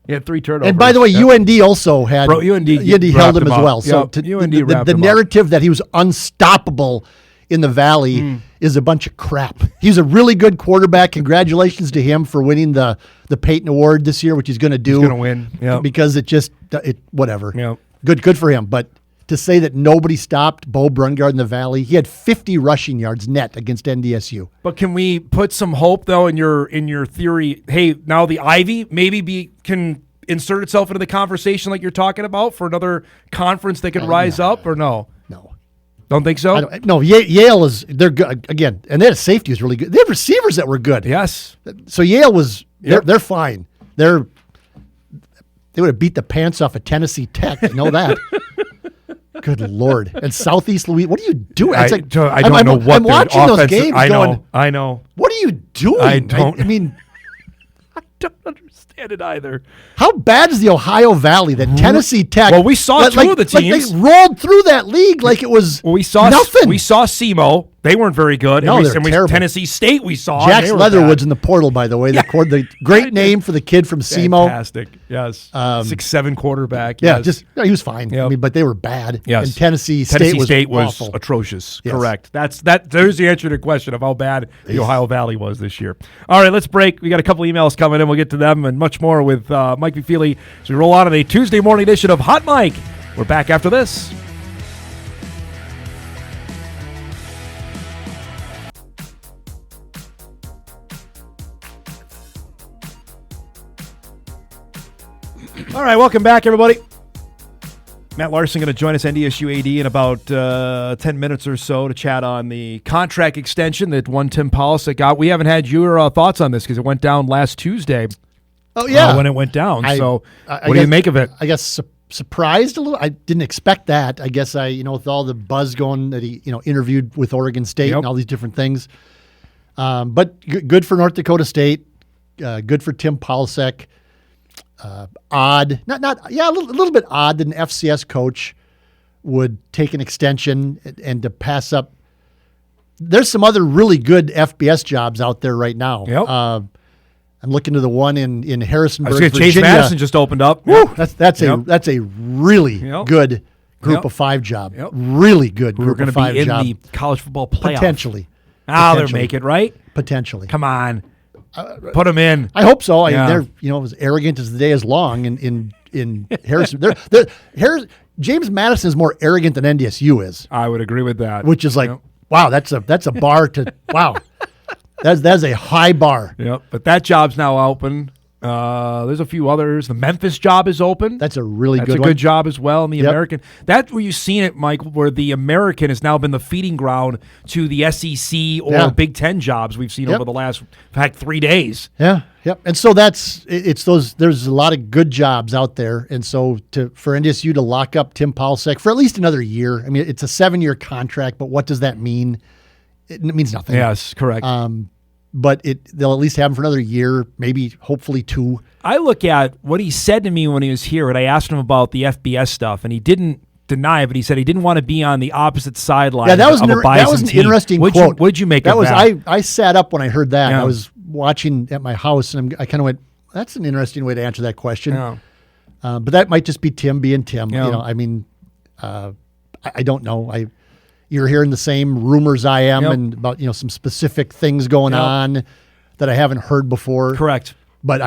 had 3 turnovers. And by the way, UND also had UND held him as well. So UND the narrative that he was unstoppable in the Valley is a bunch of crap. He's a really good quarterback. Congratulations to him for winning the Peyton Award this year, which he's going to do. He's going to win. Because whatever. Yep. Good for him. But to say that nobody stopped Bo Brungard in the Valley, he had 50 rushing yards net against NDSU. But can we put some hope though in your theory? Hey, now the Ivy maybe can insert itself into the conversation like you're talking about for another conference that could rise up, or no? No. Don't think so? No, Yale they're good again, and their safety is really good. They have receivers that were good. Yes. So Yale they're fine. They would have beat the pants off of Tennessee Tech. You know that. Good Lord. And Southeast Louisiana, what are you doing? I don't know what I'm watching those games I know. What are you doing? I don't. I mean, I don't understand it either. how bad is the Ohio Valley that Tennessee Tech? Well, we saw two of the teams. Like they rolled through that league like it was we saw nothing. We saw SEMO. They weren't very good. No, they're terrible. Tennessee State we saw. Jax they were Leatherwood's bad. in the portal, by the way. The great name for the kid from SEMO. Fantastic. Yes. 6'7" quarterback. Yeah, Yes. he was fine. Yep. I mean, but they were bad. Yes. And Tennessee State was awful. atrocious. Yes. Correct. There's the answer to the question of how bad the Ohio Valley was this year. All right, let's break. We got a couple emails coming in. We'll get to them and much more with Mike McFeely as we roll on a Tuesday morning edition of Hot Mike. We're back after this. All right, welcome back, everybody. Matt Larsen going to join us, NDSU AD, in about 10 minutes or so to chat on the contract extension that one Tim Polisek got. We haven't had your thoughts on this because it went down last Tuesday. Oh, yeah. When it went down. I What do you make of it? I guess surprised a little. I didn't expect that. I guess with all the buzz going that he, interviewed with Oregon State and all these different things. But good for North Dakota State. Good for Tim Polisek. Odd, a little bit odd that an FCS coach would take an extension and to pass up. There's some other really good FBS jobs out there right now. Yep. I'm looking to the one in Harrisonburg, Virginia. Virginia. Chase Madison just opened up. Woo, that's a really good group of 5 job. Yep. Really good We're group going of to 5 be in job. the college football playoff. Potentially. They'll make it, right? Potentially. Come on. Put them in. I hope so. Yeah. They're as arrogant as the day is long in Harrison. James Madison is more arrogant than NDSU is. I would agree with that. Which is wow, that's a bar to wow. That's a high bar. Yep. But that job's now open. There's a few others. The Memphis job is open. That's a really That's good a one. good job as well. And the American. That's where you've seen it, Mike, where the American has now been the feeding ground to the SEC or Big Ten jobs we've seen over the last, in fact, 3 days. Yeah. Yep. And so it's those. There's a lot of good jobs out there, and so for NDSU to lock up Tim Polisek for at least another year. I mean, it's a 7-year contract, but what does that mean? It means nothing. Yes, correct. But they'll at least have him for another year, maybe, hopefully 2. I look at what he said to me when he was here, and I asked him about the FBS stuff, and he didn't deny it, but he said he didn't want to be on the opposite sideline. Yeah, that was of a Bison an team. interesting quote. What'd you make of was, that? I sat up when I heard that. Yeah. I was watching at my house, and I kind of went, "That's an interesting way to answer that question." Yeah. But that might just be Tim being Tim. Yeah. I don't know. You're hearing the same rumors I am, and about some specific things going on that I haven't heard before. Correct. But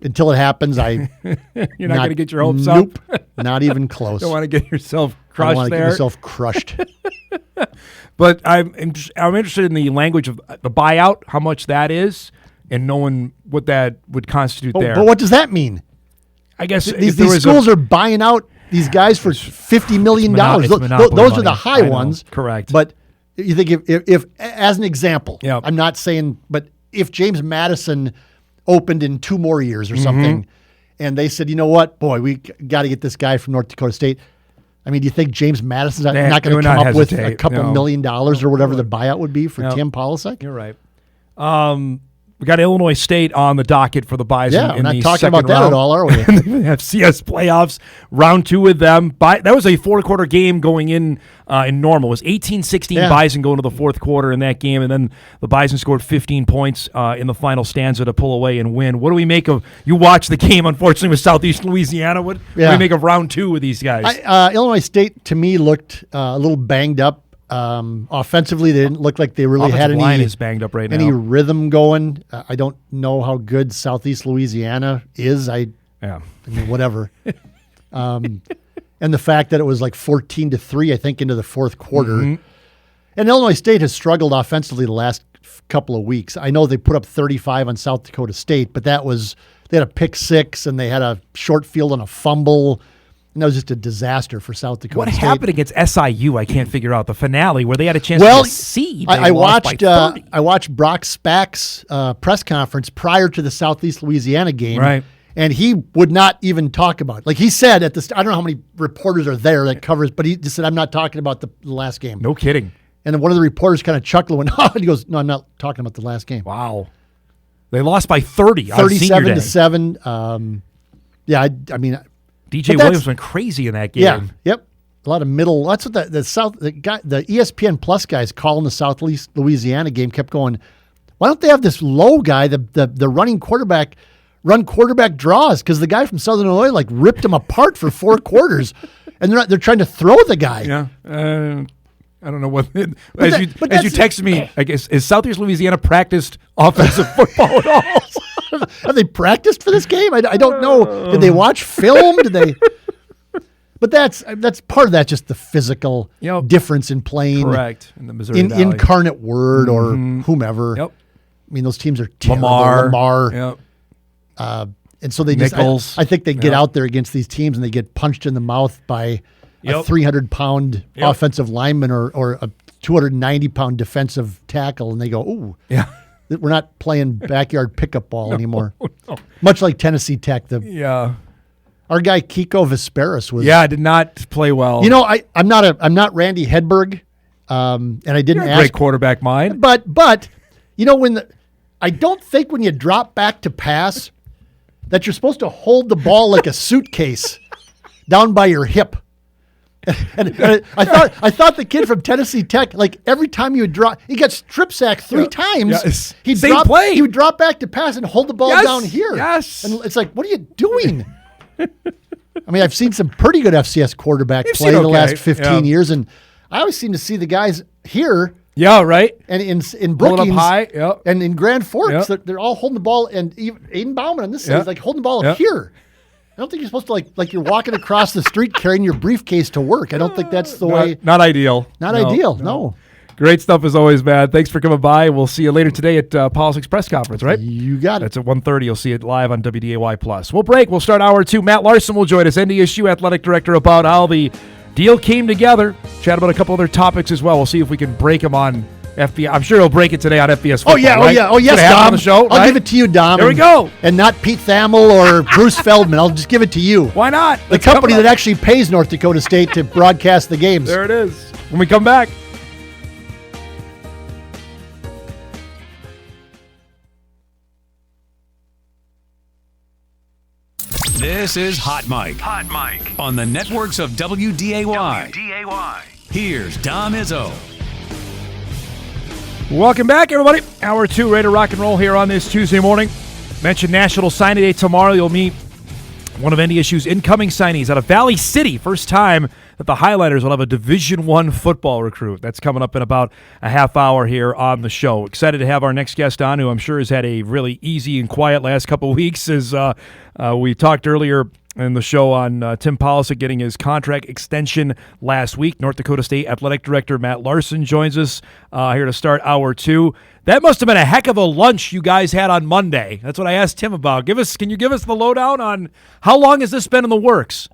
until it happens, you're not going to get your hopes nope, up. Not even close. Don't want to get yourself I crushed want to there. get myself crushed. But I'm interested in the language of the buyout, how much that is, and knowing what that would constitute there. But what does that mean? I guess These schools are buying out these guys for $50 million. It's Those monopoly are money. the high I know. ones. Correct. But you think if as an example, Yep. I'm not saying, but if James Madison opened in 2 more years or Mm-hmm. something, and they said, you know what, boy, we got to get this guy from North Dakota State. I mean, do you think James Madison's not going to come up with a couple $1 million or whatever the buyout would be for Tim Polisek? You're right. We got Illinois State on the docket for the Bison. Yeah, we're in not the talking second about that round. at all, are we? FCS playoffs, round 2 with them. That was a 4-quarter game going in normal. It was 18-16 Bison going to the 4th quarter in that game, and then the Bison scored 15 points in the final stanza to pull away and win. What do we make of – you watched the game, unfortunately, with Southeast Louisiana. What do we make of round 2 with these guys? Illinois State, to me, looked a little banged up. Offensively, they didn't look like they really had any line is banged up right any now. rhythm going. I don't know how good Southeast Louisiana is. I mean, whatever. And the fact that it was like 14-3, I think, into the 4th quarter. Mm-hmm. And Illinois State has struggled offensively the last couple of weeks. I know they put up 35 on South Dakota State, but they had a pick six and they had a short field and a fumble. And that was just a disaster for South Dakota State. What happened against SIU? I can't figure out the finale where they had a chance to seed. I watched Brock Spack's press conference prior to the Southeast Louisiana game. Right. And he would not even talk about it. Like he said I don't know how many reporters are there that covers, but he just said, I'm not talking about the last game. No kidding. And then one of the reporters kind of chuckled and went, oh, and he goes, no, I'm not talking about the last game. Wow. They lost by 30 on 37-7. I mean, DJ Williams went crazy in that game. Yeah. Yep. A lot of middle. That's what the ESPN Plus guys calling the Southeast Louisiana game kept going. Why don't they have this low guy, the running quarterback, run quarterback draws? Because the guy from Southern Illinois ripped him apart for 4 quarters, and they're trying to throw the guy. Yeah. I don't know what. As you texted me, I guess, is Southeast Louisiana practiced offensive football at all? Have they practiced for this game? I don't know. Did they watch film? Did they? But that's part of that. Just the physical difference in playing. Correct. In the Missouri Valley. Incarnate Word or whomever. Yep. I mean, those teams are terrible. Lamar. Yep. And so they Nichols. I think they get out there against these teams and they get punched in the mouth by a 300-pound offensive lineman or a 290-pound defensive tackle, and they go, ooh, we're not playing backyard pickup ball anymore. No. Much like Tennessee Tech. Our guy Kiko Vesperis was. Yeah, did not play well. You know, I'm not Randy Hedberg, and I didn't You're a ask. great quarterback mind. But you know I don't think when you drop back to pass that you're supposed to hold the ball like a suitcase down by your hip. And I thought the kid from Tennessee Tech, every time you would drop, he got strip sacked 3 times. Yeah, he would drop back to pass and hold the ball down here. Yes. And it's like, what are you doing? I mean, I've seen some pretty good FCS quarterback play the last 15 years, and I always seem to see the guys here. Yeah, right. And in Brookings high, and in Grand Forks, they're all holding the ball, and even Aiden Bauman on this side is holding the ball up here. I don't think you're supposed to like you're walking across the street carrying your briefcase to work. I don't think that's the way. Not ideal. Not ideal. No. Great stuff as always, man. Thanks for coming by. We'll see you later today at Politics Press Conference, right? You got it. That's at 1:30. You'll see it live on WDAY Plus. We'll break. We'll start hour 2. Matt Larsen will join us, NDSU Athletic Director, about how the deal came together. Chat about a couple other topics as well. We'll see if we can break them on FBS. I'm sure he'll break it today on FBS football. Oh yes, Dom. On the show, I'll give it to you, Dom. There we go. And not Pete Thamel or Bruce Feldman. I'll just give it to you. Why not? The company that actually pays North Dakota State to broadcast the games. There it is. When we come back. This is Hot Mike. Hot Mike. On the networks of WDAY. Here's Dom Izzo. Welcome back, everybody. Hour 2, ready to rock and roll here on this Tuesday morning. Mentioned National Signing Day tomorrow. You'll meet one of NDSU's incoming signees out of Valley City. First time that the Highlighters will have a Division I football recruit. That's coming up in about a half hour here on the show. Excited to have our next guest on, who I'm sure has had a really easy and quiet last couple of weeks. As we talked earlier in the show on Tim Polisic getting his contract extension last week. North Dakota State Athletic Director Matt Larsen joins us here to start hour 2. That must have been a heck of a lunch you guys had on Monday. That's what I asked Tim about. Can you give us the lowdown on how long has this been in the works?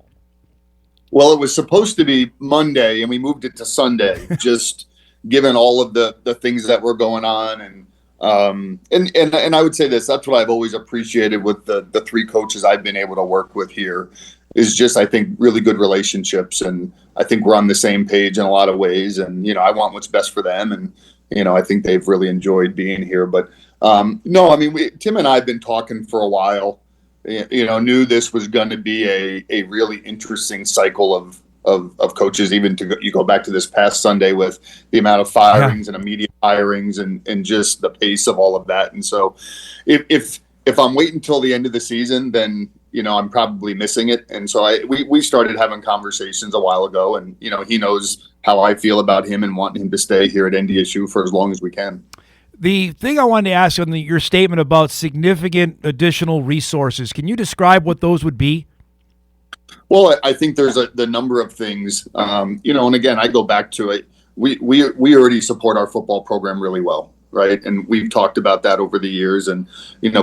Well, it was supposed to be Monday, and we moved it to Sunday, just given all of the things that were going on. And I would say this, that's what I've always appreciated with the 3 coaches I've been able to work with here, is just, I think, really good relationships. And I think we're on the same page in a lot of ways. And, I want what's best for them. And, I think they've really enjoyed being here. But no, I mean, Tim and I have been talking for a while. Knew this was going to be a really interesting cycle of coaches, even you go back to this past Sunday with the amount of firings and immediate firings and just the pace of all of that. And so if I'm waiting until the end of the season, then, I'm probably missing it. And so we started having conversations a while ago, and, he knows how I feel about him and wanting him to stay here at NDSU for as long as we can. The thing I wanted to ask on your statement about significant additional resources, can you describe what those would be? Well, I think there's the number of things, and again, I go back to it. We already support our football program really well. right? And we've talked about that over the years, and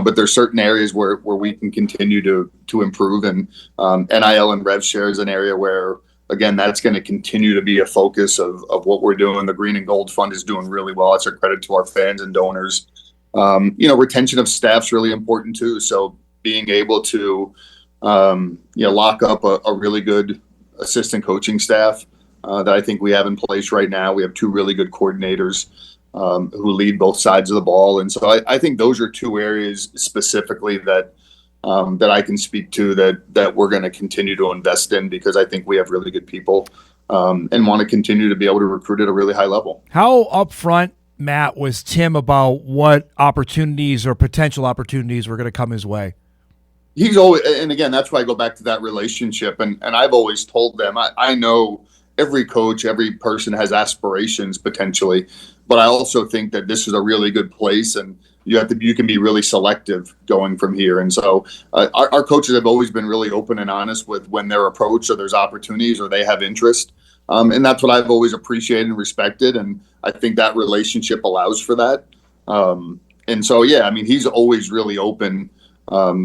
but there's certain areas where we can continue to improve, and NIL and rev share is an area where, again, that's going to continue to be a focus of what we're doing. The Green and Gold Fund is doing really well. It's a credit to our fans and donors. Retention of staff's really important too. So being able to lock up a really good assistant coaching staff that I think we have in place right now. We have 2 really good coordinators who lead both sides of the ball. And so I think those are 2 areas specifically that I can speak to that we're going to continue to invest in, because I think we have really good people and want to continue to be able to recruit at a really high level. How upfront, Matt, was Tim about what opportunities or potential opportunities were going to come his way? He's always, and again, that's why I go back to that relationship. And I've always told them, I know every coach, every person has aspirations potentially, but I also think that this is a really good place, and you can be really selective going from here. And so our coaches have always been really open and honest with when they're approached or there's opportunities or they have interest. And that's what I've always appreciated and respected. And I think that relationship allows for that. And so, yeah, I mean, he's always really open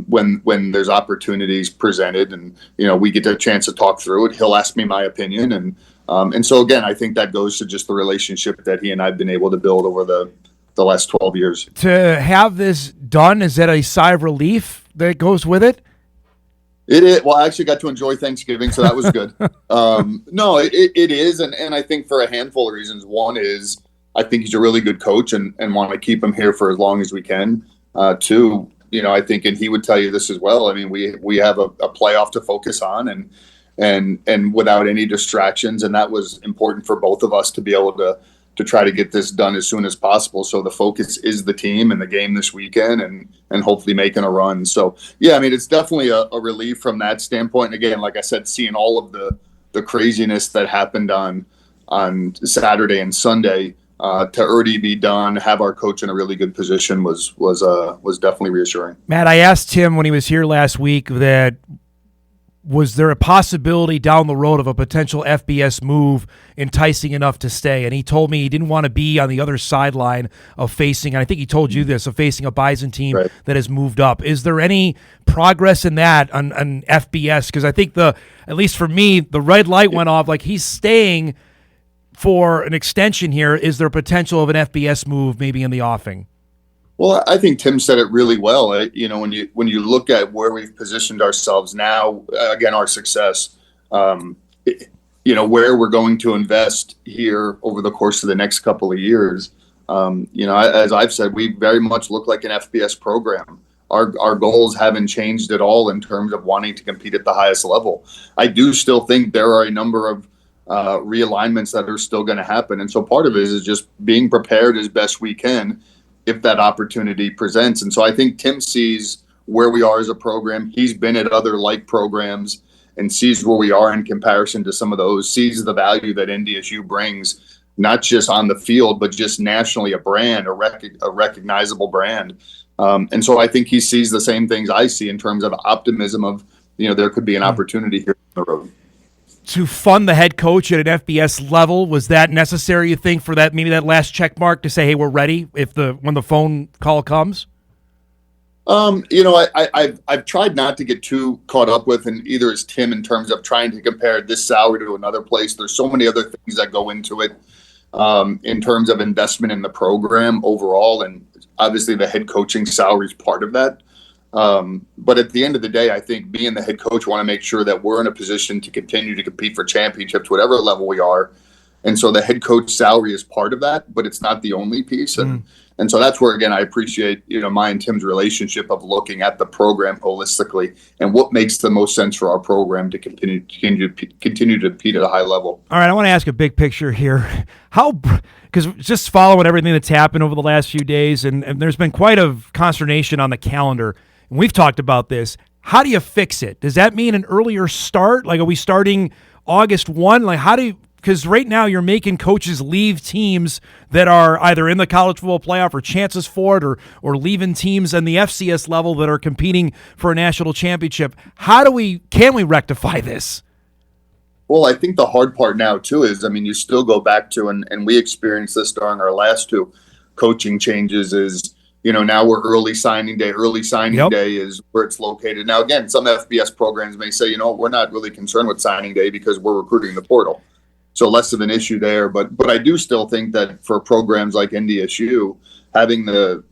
when there's opportunities presented, and we get a chance to talk through it. He'll ask me my opinion, and so again, I think that goes to just the relationship that he and I've been able to build over the last 12 years. To have this done, is that a sigh of relief that goes with it? It is. Well, I actually got to enjoy Thanksgiving, so that was good. No, it is, and I think for a handful of reasons. One is I think he's a really good coach, and want to keep him here for as long as we can. 2, I think, and he would tell you this as well. I mean, we have a playoff to focus on, and without any distractions, and that was important for both of us to be able to try to get this done as soon as possible. So the focus is the team and the game this weekend, and hopefully making a run. So yeah, I mean, it's definitely a relief from that standpoint. And again, like I said, seeing all of the craziness that happened on Saturday and Sunday. To already be done, have our coach in a really good position was definitely reassuring. Matt, I asked him when he was here last week that was there a possibility down the road of a potential FBS move enticing enough to stay, and he told me he didn't want to be on the other sideline of facing, and I think he told you this, of facing a Bison team right. that has moved up. Is there any progress in that on FBS? Because I think at least for me, the red light went off, like he's staying for an extension here. Is there potential of an FBS move maybe in the offing? Well, I think Tim said it really well. When you look at where we've positioned ourselves now, again, our success, where we're going to invest here over the course of the next couple of years, as I've said, we very much look like an FBS program. Our goals haven't changed at all in terms of wanting to compete at the highest level. I do still think there are a number of realignments that are still going to happen. And so part of it is just being prepared as best we can if that opportunity presents. And so I think Tim sees where we are as a program. He's been at other like programs and sees where we are in comparison to some of those, sees the value that NDSU brings, not just on the field, but just nationally, a brand, a recognizable brand. And so I think he sees the same things I see in terms of optimism of, there could be an opportunity here on the road. To fund the head coach at an FBS level, was that necessary, you think, for that maybe that last check mark to say, hey, we're ready when the phone call comes? I've tried not to get too caught up with, and either is Tim, in terms of trying to compare this salary to another place. There's so many other things that go into it in terms of investment in the program overall, and obviously the head coaching salary is part of that. But at the end of the day, I think being the head coach, we want to make sure that we're in a position to continue to compete for championships, whatever level we are. And so the head coach salary is part of that, but it's not the only piece. And so that's where, again, I appreciate, my and Tim's relationship of looking at the program holistically and what makes the most sense for our program to continue to compete at a high level. All right, I want to ask a big picture here. Because just following everything that's happened over the last few days, and there's been quite a consternation on the calendar. And we've talked about this. How do you fix it? Does that mean an earlier start? Like, are we starting August 1? Like, because right now you're making coaches leave teams that are either in the college football playoff or chances for it, or leaving teams on the FCS level that are competing for a national championship. Can we rectify this? Well, I think the hard part now too is, you still go back to, and we experienced this during our last two, coaching changes is, now we're early signing day. Early signing day is where it's located. Now, again, some FBS programs may say, we're not really concerned with signing day because we're recruiting the portal. So less of an issue there. But I do still think that for programs like NDSU, having the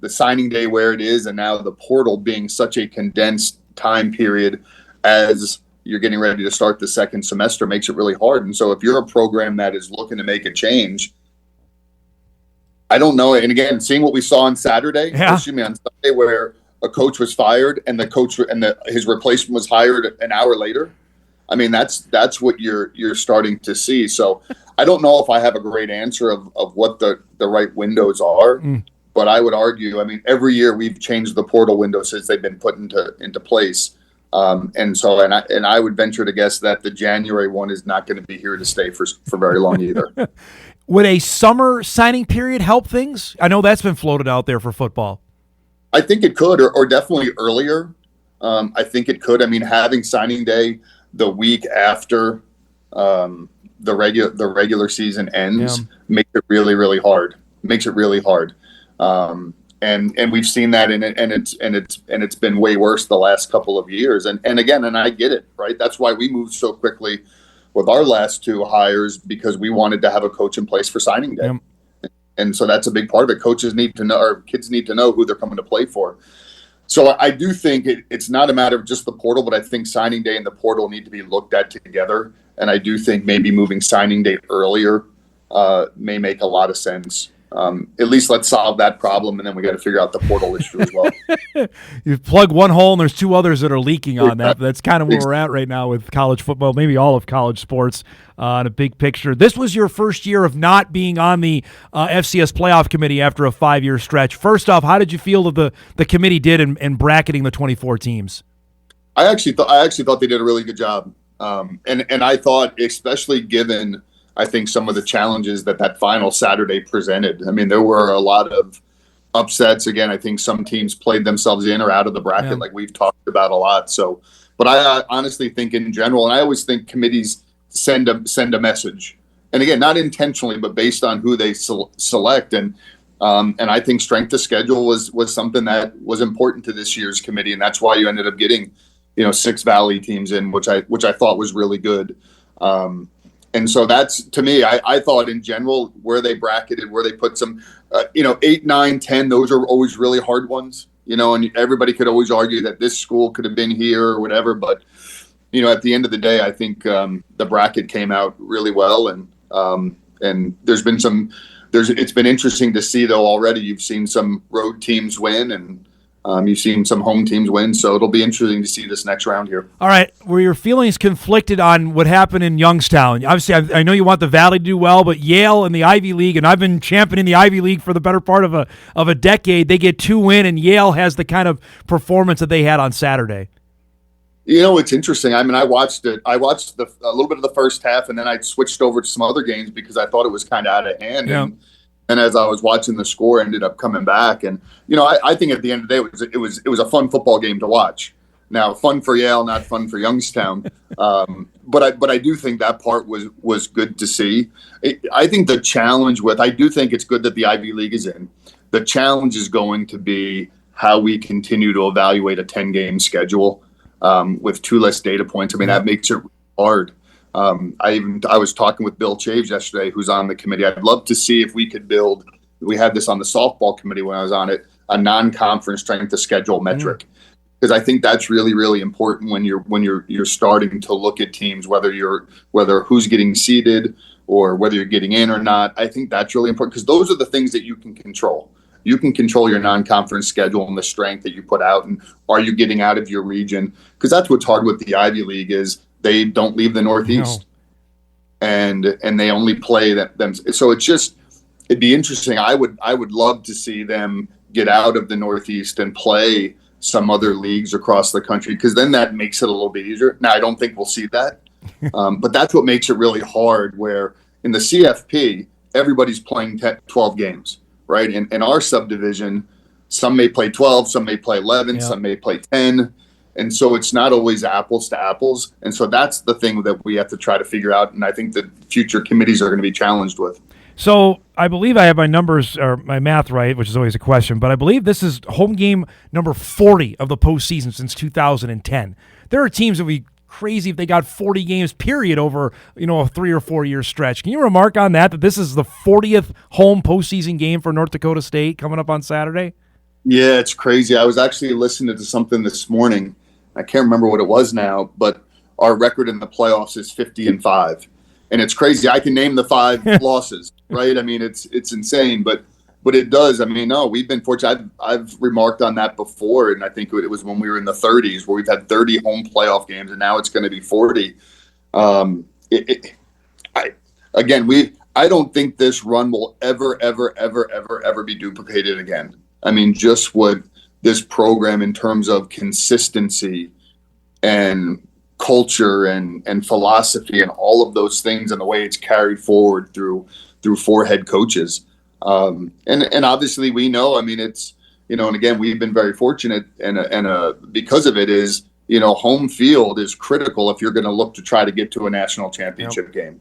signing day where it is and now the portal being such a condensed time period as you're getting ready to start the second semester makes it really hard. And so if you're a program that is looking to make a change, I don't know. And again, seeing what we saw on Saturday, on Sunday, where a coach was fired and the coach and his replacement was hired an hour later. I mean, that's what you're starting to see. So I don't know if I have a great answer of what the right windows are, but I would argue, I mean, every year we've changed the portal window since they've been put into place. And I would venture to guess that the January one is not going to be here to stay for very long either. Would a summer signing period help things? I know that's been floated out there for football. I think it could, or definitely earlier. I think it could. I mean, having signing day the week after the regular season ends makes it really, really hard. Makes it really hard. And we've seen that and it's been way worse the last couple of years. And I get it, right? That's why we moved so quickly with our last two hires, because we wanted to have a coach in place for signing day. And so that's a big part of it. Coaches need to know, or kids need to know who they're coming to play for. So I do think it's not a matter of just the portal, but I think signing day and the portal need to be looked at together. And I do think maybe moving signing day earlier may make a lot of sense. At least let's solve that problem, and then we got to figure out the portal issue as well. You plug one hole, and there's two others that are leaking on that. That's kind of where we're at right now with college football, maybe all of college sports in a big picture. This was your first year of not being on the FCS playoff committee after a 5-year stretch. First off, how did you feel that the committee did in bracketing the 24 teams? I actually thought they did a really good job, and I thought, especially given, I think, some of the challenges that final Saturday presented. I mean, there were a lot of upsets. Again, I think some teams played themselves in or out of the bracket, like we've talked about a lot. So, but I honestly think in general, and I always think committees send a message. And again, not intentionally, but based on who they select. And I think strength of schedule was something that was important to this year's committee, and that's why you ended up getting, 6 Valley teams in, which I thought was really good. And so that's, to me, I thought in general, where they bracketed, where they put some, 8, 9, 10, those are always really hard ones, and everybody could always argue that this school could have been here or whatever. But, at the end of the day, I think the bracket came out really well. And there's been it's been interesting to see, though, already you've seen some road teams win and you've seen some home teams win, so it'll be interesting to see this next round here. All right, were your feelings conflicted on what happened in Youngstown? Obviously, I know you want the Valley to do well, but Yale in the Ivy League, and I've been championing the Ivy League for the better part of a decade. They get 2 wins, and Yale has the kind of performance that they had on Saturday. It's interesting. I mean, I watched it. I watched a little bit of the first half, and then I switched over to some other games because I thought it was kind of out of hand. Yeah. And as I was watching the score, ended up coming back. And, I think at the end of the day, it was a fun football game to watch. Now, fun for Yale, not fun for Youngstown. But I do think that part was good to see. I think the challenge I do think it's good that the Ivy League is in. The challenge is going to be how we continue to evaluate a 10-game schedule with 2 less data points. I mean, that makes it hard. I was talking with Bill Chaves yesterday, who's on the committee. I'd love to see if we could build, we had this on the softball committee when I was on it, a non-conference strength of schedule metric. Because I think that's really, really important when you're starting to look at teams, whether who's getting seeded or whether you're getting in or not. I think that's really important because those are the things that you can control. You can control your non-conference schedule and the strength that you put out, and are you getting out of your region? Because that's what's hard with the Ivy League is they don't leave the Northeast, and they only play them. So it'd be interesting. I would love to see them get out of the Northeast and play some other leagues across the country, because then that makes it a little bit easier. Now, I don't think we'll see that, but that's what makes it really hard. Where in the CFP, everybody's playing 12 games, right? In our subdivision, some may play 12, some may play 11, some may play 10. And so it's not always apples to apples. And so that's the thing that we have to try to figure out. And I think that future committees are going to be challenged with. So I believe I have my numbers or my math right, which is always a question, but I believe this is home game number 40 of the postseason since 2010. There are teams that would be crazy if they got 40 games, period, over a 3 or 4 year stretch. Can you remark on that this is the 40th home postseason game for North Dakota State coming up on Saturday? Yeah, it's crazy. I was actually listening to something this morning. I can't remember what it was now, but our record in the playoffs is 50-5. And it's crazy. I can name the 5 losses, right? I mean, it's insane, but it does. I mean, no, we've been fortunate. I've remarked on that before, and I think it was when we were in the 30s where we've had 30 home playoff games, and now it's going to be 40. I don't think this run will ever be duplicated again. I mean, just what this program in terms of consistency and culture and philosophy and all of those things and the way it's carried forward through 4 head coaches. And obviously we know, I mean, it's, and again, we've been very fortunate and because of it is, home field is critical if you're going to look to try to get to a national championship game.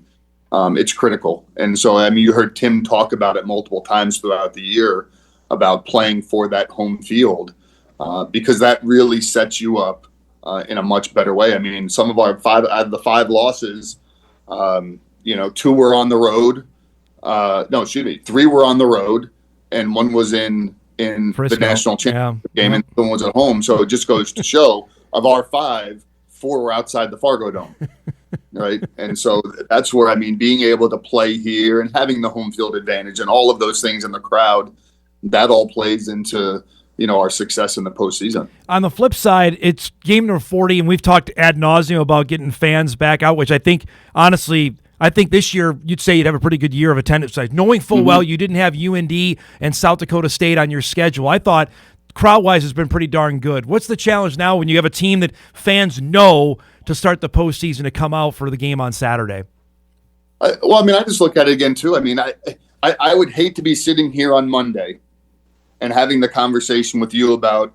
It's critical. And so, I mean, you heard Tim talk about it multiple times throughout the year about playing for that home field because that really sets you up in a much better way. I mean, some of our 5 out of the 5 losses, 2 were on the road. 3 were on the road, and 1 was in Frisco. the national championship game, and 1 was at home. So it just goes to show, of our 5, 4 were outside the Fargo Dome, right? And so that's where, I mean, being able to play here and having the home field advantage and all of those things in the crowd, that all plays into our success in the postseason. On the flip side, it's game number 40, and we've talked ad nauseum about getting fans back out, which I think, honestly, this year you'd say you'd have a pretty good year of attendance size, knowing full well you didn't have UND and South Dakota State on your schedule. I thought crowd-wise has been pretty darn good. What's the challenge now when you have a team that fans know to start the postseason to come out for the game on Saturday? I just look at it again, too. I mean, I would hate to be sitting here on Monday and having the conversation with you about,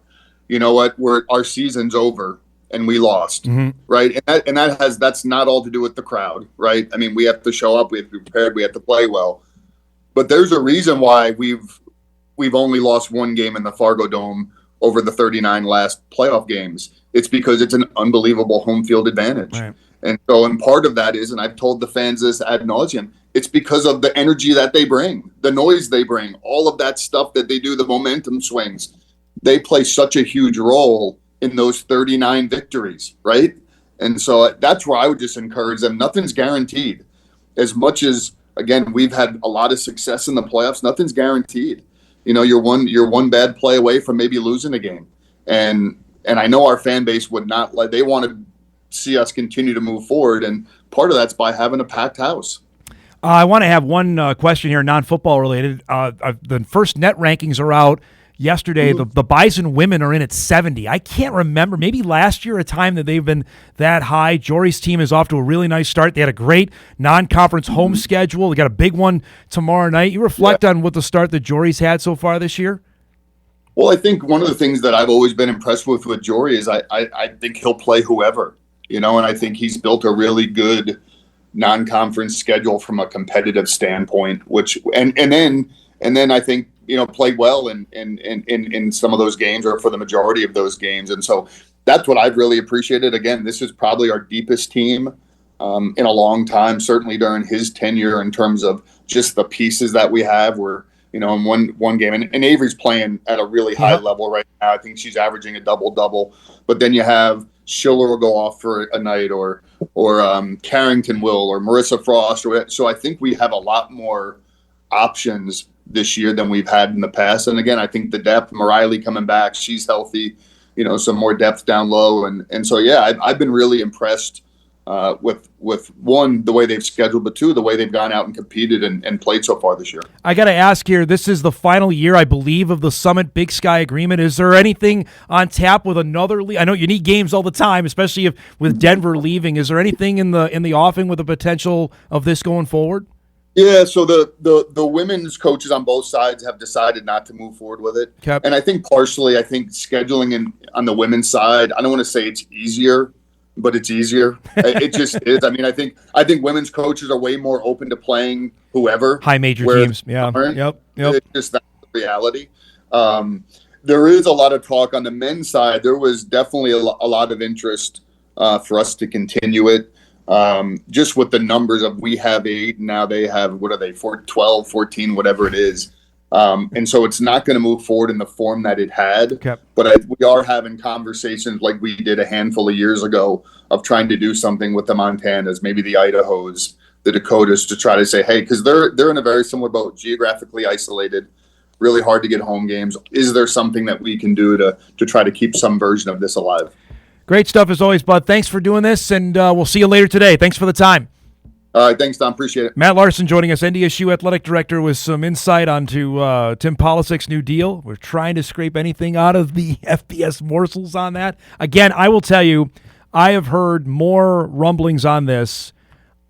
our season's over and we lost, right? And that's not all to do with the crowd, right? I mean, we have to show up, we have to be prepared, we have to play well. But there's a reason why we've only lost 1 game in the Fargo Dome over the 39 last playoff games. It's because it's an unbelievable home field advantage. Right. And part of that is, and I've told the fans this ad nauseum, it's because of the energy that they bring, the noise they bring, all of that stuff that they do, the momentum swings. They play such a huge role in those 39 victories, right? And so that's where I would just encourage them. Nothing's guaranteed. As much as, again, we've had a lot of success in the playoffs, nothing's guaranteed. You're one bad play away from maybe losing a game. And I know our fan base would not they want to see us continue to move forward, and part of that's by having a packed house. I want to have one question here, non-football related. The first net rankings are out yesterday. The Bison women are in at 70. I can't remember, maybe last year a time that they've been that high. Jory's team is off to a really nice start. They had a great non-conference home schedule. They got a big one tomorrow night. You reflect on what the start that Jory's had so far this year? Well, I think one of the things that I've always been impressed with Jory is I think he'll play whoever, and I think he's built a really good non-conference schedule from a competitive standpoint, which and then I think played well in some of those games, or for the majority of those games, and so that's what I've really appreciated. Again, this is probably our deepest team in a long time, certainly during his tenure, in terms of just the pieces that we have. We're in one game, and Avery's playing at a really high level right now. I think she's averaging a double-double, but then you have Schiller will go off for a night, or Carrington will, or Marissa Frost. So I think we have a lot more options this year than we've had in the past. And again, I think the depth, Mariley coming back, she's healthy, some more depth down low. And so, yeah, I've been really impressed with one, the way they've scheduled, but 2, the way they've gone out and competed and played so far this year. I got to ask here, this is the final year, I believe, of the Summit Big Sky Agreement. Is there anything on tap with another league? I know you need games all the time, especially with Denver leaving. Is there anything in the offing with the potential of this going forward? Yeah, so the women's coaches on both sides have decided not to move forward with it. And I think partially, scheduling on the women's side, I don't want to say it's easier, but it's easier. It just is. I mean, I think women's coaches are way more open to playing whoever. High major teams. Yeah. Yep. It's just that's the reality. There is a lot of talk on the men's side. There was definitely a lot of interest for us to continue it. Just with the numbers of we have 8, now they have, 12, 14, whatever it is. And so it's not going to move forward in the form that it had. Okay. But we are having conversations like we did a handful of years ago of trying to do something with the Montanas, maybe the Idahos, the Dakotas, to try to say, hey, because they're in a very similar boat, geographically isolated, really hard to get home games. Is there something that we can do to try to keep some version of this alive? Great stuff as always, Bud. Thanks for doing this, and we'll see you later today. Thanks for the time. All right, thanks, Tom. Appreciate it. Matt Larsen joining us, NDSU Athletic Director, with some insight onto Tim Polasek's new deal. We're trying to scrape anything out of the FBS morsels on that. Again, I will tell you, I have heard more rumblings on this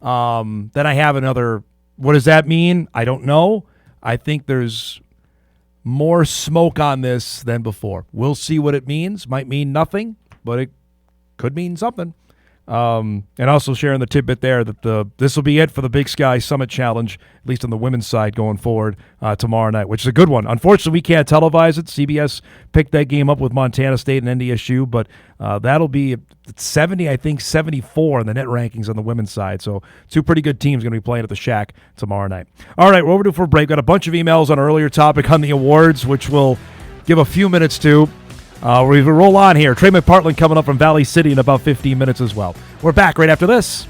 than I have in other. What does that mean? I don't know. I think there's more smoke on this than before. We'll see what it means. Might mean nothing, but it could mean something. And also sharing the tidbit there that this will be it for the Big Sky Summit Challenge, at least on the women's side going forward tomorrow night, which is a good one. Unfortunately, we can't televise it. CBS picked that game up with Montana State and NDSU, but that'll be 70, I think, 74 in the net rankings on the women's side. So two pretty good teams going to be playing at the Shack tomorrow night. All right, we're overdue for a break. Got a bunch of emails on our earlier topic on the awards, which we'll give a few minutes to. We roll on here. Trey McPartland coming up from Valley City in about 15 minutes as well. We're back right after this.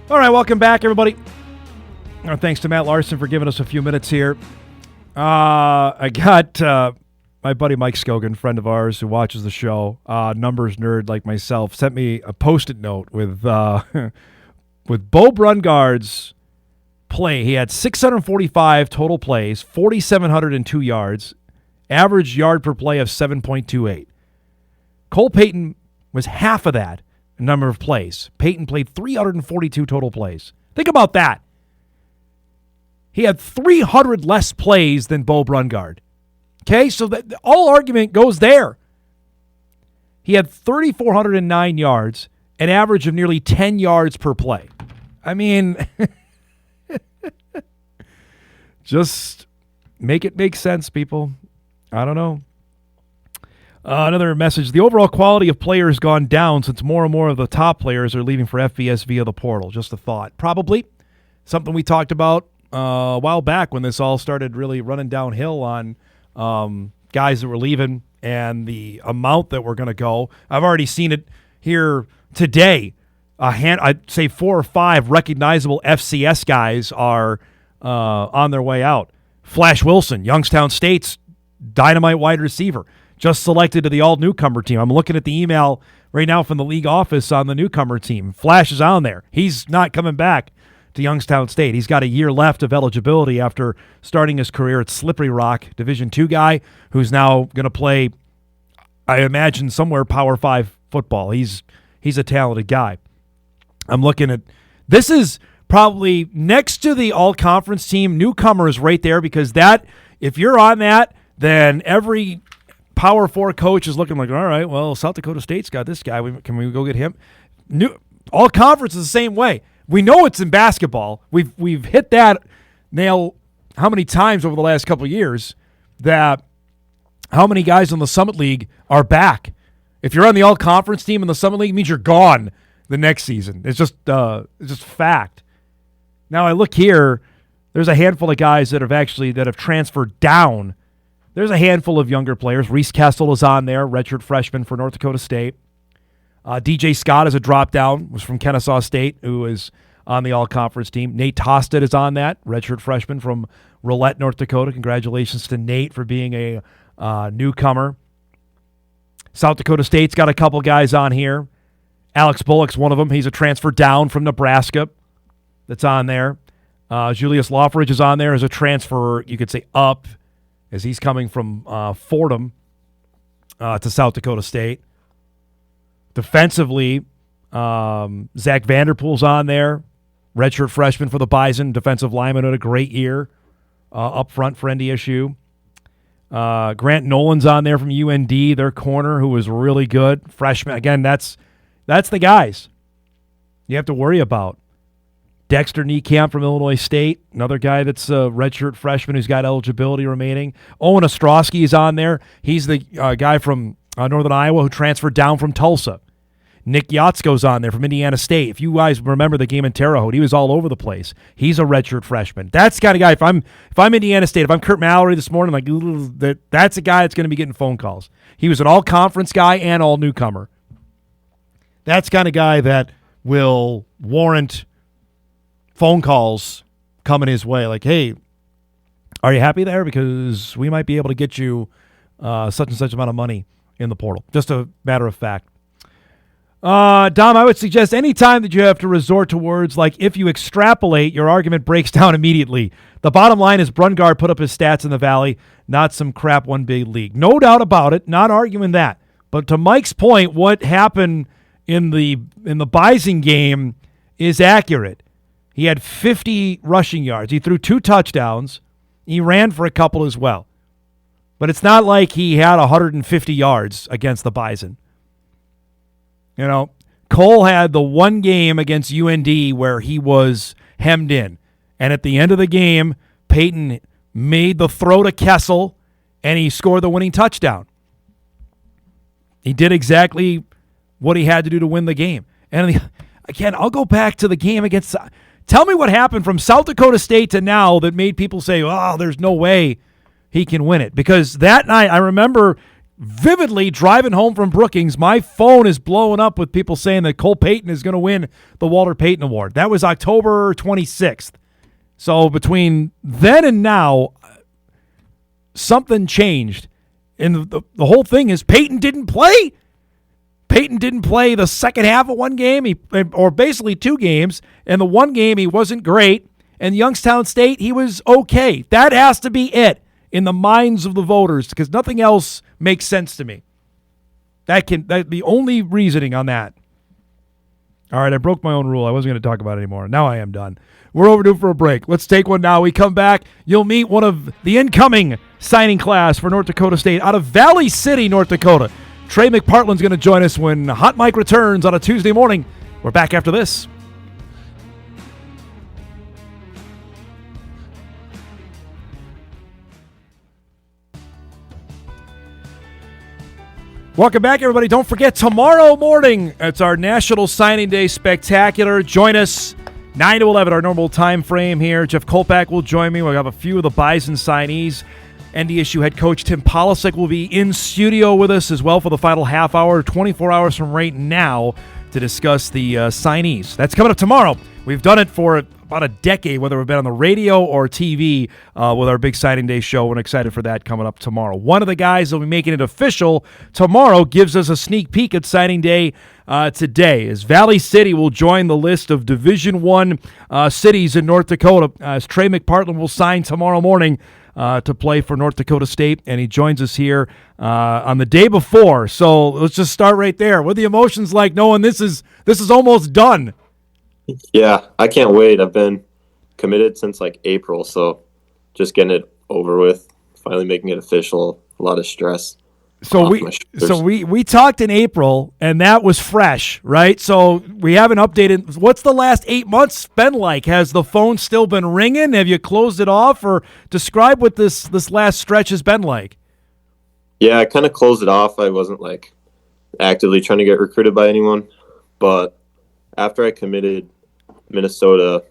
All right, welcome back, everybody. Thanks to Matt Larsen for giving us a few minutes here. I got my buddy Mike Skogan, friend of ours who watches the show, numbers nerd like myself, sent me a Post-it note with with Bo Brungard's play. He had 645 total plays, 4,702 yards, average yard per play of 7.28. Cole Payton was half of that number of plays. Payton played 342 total plays. Think about that. He had 300 less plays than Bo Brungard. Okay, so all argument goes there. He had 3,409 yards, an average of nearly 10 yards per play. I mean, just make it make sense, people. I don't know. Another message. The overall quality of players has gone down since more and more of the top players are leaving for FBS via the portal. Just a thought. Probably something we talked about a while back when this all started really running downhill on guys that were leaving and the amount that were going to go. I've already seen it here today. I'd say 4 or 5 recognizable FCS guys are on their way out. Flash Wilson, Youngstown State's dynamite wide receiver, just selected to the all-newcomer team. I'm looking at the email right now from the league office on the newcomer team. Flash is on there. He's not coming back to Youngstown State. He's got a year left of eligibility after starting his career at Slippery Rock, Division II guy, who's now going to play, I imagine, somewhere Power 5 football. He's a talented guy. I'm looking at – this is probably next to the all-conference team, newcomers right there, because that – if you're on that, then every Power 4 coach is looking like, all right, well, South Dakota State's got this guy. Can we go get him? All-conference is the same way. We know it's in basketball. We've hit that nail how many times over the last couple of years that how many guys in the Summit League are back. If you're on the all-conference team in the Summit League, it means you're gone the next season. It's just fact. Now I look here, there's a handful of guys that have transferred down. There's a handful of younger players. Reese Kessel is on there, redshirt freshman for North Dakota State. DJ Scott is a drop-down, was from Kennesaw State, who is on the all-conference team. Nate Tosted is on that, redshirt freshman from Rolette, North Dakota. Congratulations to Nate for being a newcomer. South Dakota State's got a couple guys on here. Alex Bullock's one of them. He's a transfer down from Nebraska that's on there. Julius Loffridge is on there as a transfer, you could say, up, as he's coming from Fordham to South Dakota State. Defensively, Zach Vanderpool's on there, redshirt freshman for the Bison, defensive lineman, had a great year up front for NDSU. Grant Nolan's on there from UND, their corner, who was really good. Freshman. Again, that's the guys you have to worry about. Dexter Niekamp from Illinois State, another guy that's a redshirt freshman who's got eligibility remaining. Owen Ostrowski is on there. He's the guy from Northern Iowa who transferred down from Tulsa. Nick Yatsko's on there from Indiana State. If you guys remember the game in Terre Haute, he was all over the place. He's a redshirt freshman. That's the kind of guy, if I'm Indiana State, if I'm Kurt Mallory this morning, that's a guy that's going to be getting phone calls. He was an all-conference guy and all-newcomer. That's the kind of guy that will warrant phone calls coming his way. Like, hey, are you happy there? Because we might be able to get you such and such amount of money in the portal. Just a matter of fact. Dom, I would suggest any time that you have to resort to words like if you extrapolate, your argument breaks down immediately. The bottom line is Brungar put up his stats in the Valley, not some crap one big league. No doubt about it, not arguing that. But to Mike's point, what happened in the Bison game is accurate. He had 50 rushing yards. He threw 2 touchdowns. He ran for a couple as well. But it's not like he had 150 yards against the Bison. You know, Cole had the one game against UND where he was hemmed in. And at the end of the game, Peyton made the throw to Kessel, and he scored the winning touchdown. He did exactly what he had to do to win the game. And again, I'll go back to the game against – tell me what happened from South Dakota State to now that made people say, oh, there's no way he can win it. Because that night, I remember – vividly driving home from Brookings, my phone is blowing up with people saying that Cole Payton is going to win the Walter Payton Award. That was October 26th. So between then and now, something changed. And the whole thing is Payton didn't play. Payton didn't play the second half of one game, or basically 2 games. And the one game, he wasn't great. And Youngstown State, he was okay. That has to be it in the minds of the voters, because nothing else makes sense to me. That's the only reasoning on that. All right, I broke my own rule. I wasn't going to talk about it anymore. Now I am done. We're overdue for a break. Let's take one now. We come back. You'll meet one of the incoming signing class for North Dakota State out of Valley City, North Dakota. Trey McPartland's going to join us when Hot Mike returns on a Tuesday morning. We're back after this. Welcome back, everybody. Don't forget, tomorrow morning, it's our National Signing Day Spectacular. Join us 9 to 11, our normal time frame here. Jeff Kolpak will join me. We'll have a few of the Bison signees. NDSU head coach Tim Polasek will be in studio with us as well for the final half hour, 24 hours from right now, to discuss the signees. That's coming up tomorrow. We've done it for about a decade, whether we've been on the radio or TV with our big signing day show. We're excited for that coming up tomorrow. One of the guys that will be making it official tomorrow gives us a sneak peek at signing day today, as Valley City will join the list of Division I cities in North Dakota, as Trey McPartland will sign tomorrow morning to play for North Dakota State, and he joins us here on the day before. So let's just start right there. What are the emotions like knowing this is almost done? Yeah, I can't wait. I've been committed since like April, so just getting it over with, finally making it official, a lot of stress. So we talked in April, and that was fresh, right? So we haven't updated. What's the last 8 months been like? Has the phone still been ringing? Have you closed it off? Or describe what this last stretch has been like. Yeah, I kind of closed it off. I wasn't like actively trying to get recruited by anyone, but after I committed, Minnesota